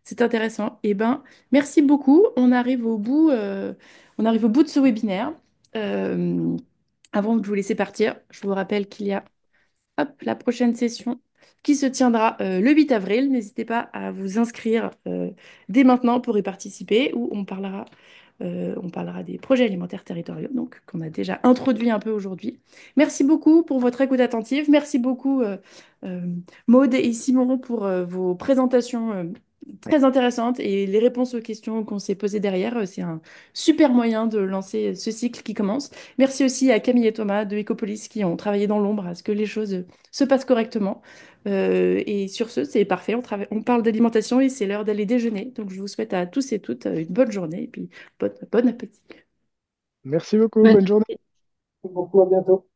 C'est intéressant. Eh ben, merci beaucoup. On arrive au bout de ce webinaire. Euh, Avant de vous laisser partir, je vous rappelle qu'il y a hop, la prochaine session qui se tiendra le 8 avril. N'hésitez pas à vous inscrire dès maintenant pour y participer, où on parlera On parlera des projets alimentaires territoriaux, donc qu'on a déjà introduit un peu aujourd'hui. Merci beaucoup pour votre écoute attentive. Merci beaucoup, euh, Maud et Simon, pour vos présentations très intéressantes et les réponses aux questions qu'on s'est posées derrière. C'est un super moyen de lancer ce cycle qui commence. Merci aussi à Camille et Thomas de Ecopolis qui ont travaillé dans l'ombre à ce que les choses se passent correctement. Et sur ce, c'est parfait. On parle d'alimentation et c'est l'heure d'aller déjeuner. Donc, je vous souhaite à tous et toutes une bonne journée et puis bon appétit. Merci beaucoup, Bonne bonne journée. Merci beaucoup, à bientôt.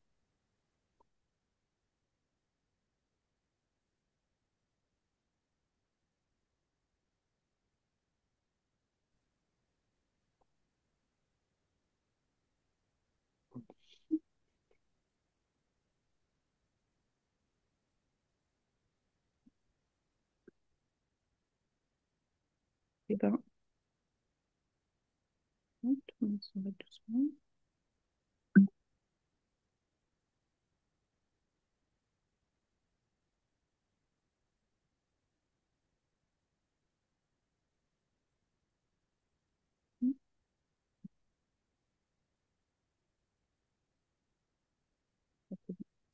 Eh ben, on va doucement.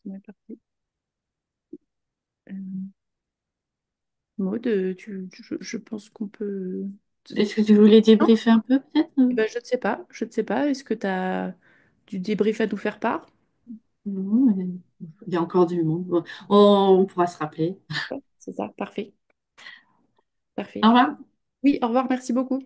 C'est mal parti. Euh, Maud, je pense qu'on peut. Est-ce que tu voulais Non, débriefer un peu peut-être? eh ben, je ne sais pas. Je ne sais pas. Est-ce que tu as du débrief à nous faire part? Non, mais il y a encore du monde. Bon, on pourra se rappeler. Ouais, c'est ça. Parfait. Au Parfait. revoir. Oui, au revoir. Merci beaucoup.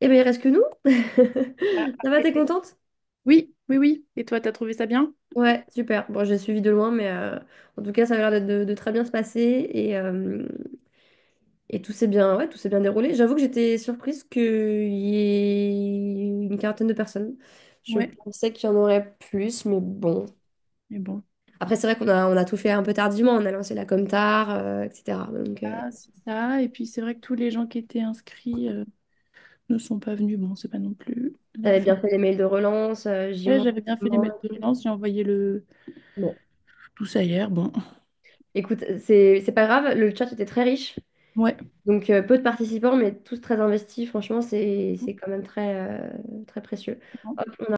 Eh bien, il reste que nous. Ah, Ça va, t'es parfait. contente? Oui, oui, oui. Et toi, t'as trouvé ça bien? Ouais, super. Bon, j'ai suivi de loin, mais en tout cas, ça a l'air de très bien se passer et tout s'est bien, ouais, tout s'est bien déroulé. J'avoue que j'étais surprise qu'il y ait une quarantaine de personnes. Je Ouais. pensais qu'il y en aurait plus, mais bon. Mais bon. Après, c'est vrai qu'on a tout fait un peu tardivement. On a lancé la Comtar, etc. Donc, Ah, c'est ça. Et puis, c'est vrai que tous les gens qui étaient inscrits ne sont pas venus. Bon, c'est pas non plus. j'avais Enfin, bien fait les mails de relance. J'y ouais, monte. j'avais bien fait les mails de relance. J'ai envoyé Bon, tout ça hier. Bon. écoute, c'est pas grave. Le chat était très riche. Ouais. Donc, peu de participants, mais tous très investis. Franchement, c'est quand même très, très précieux. Hop,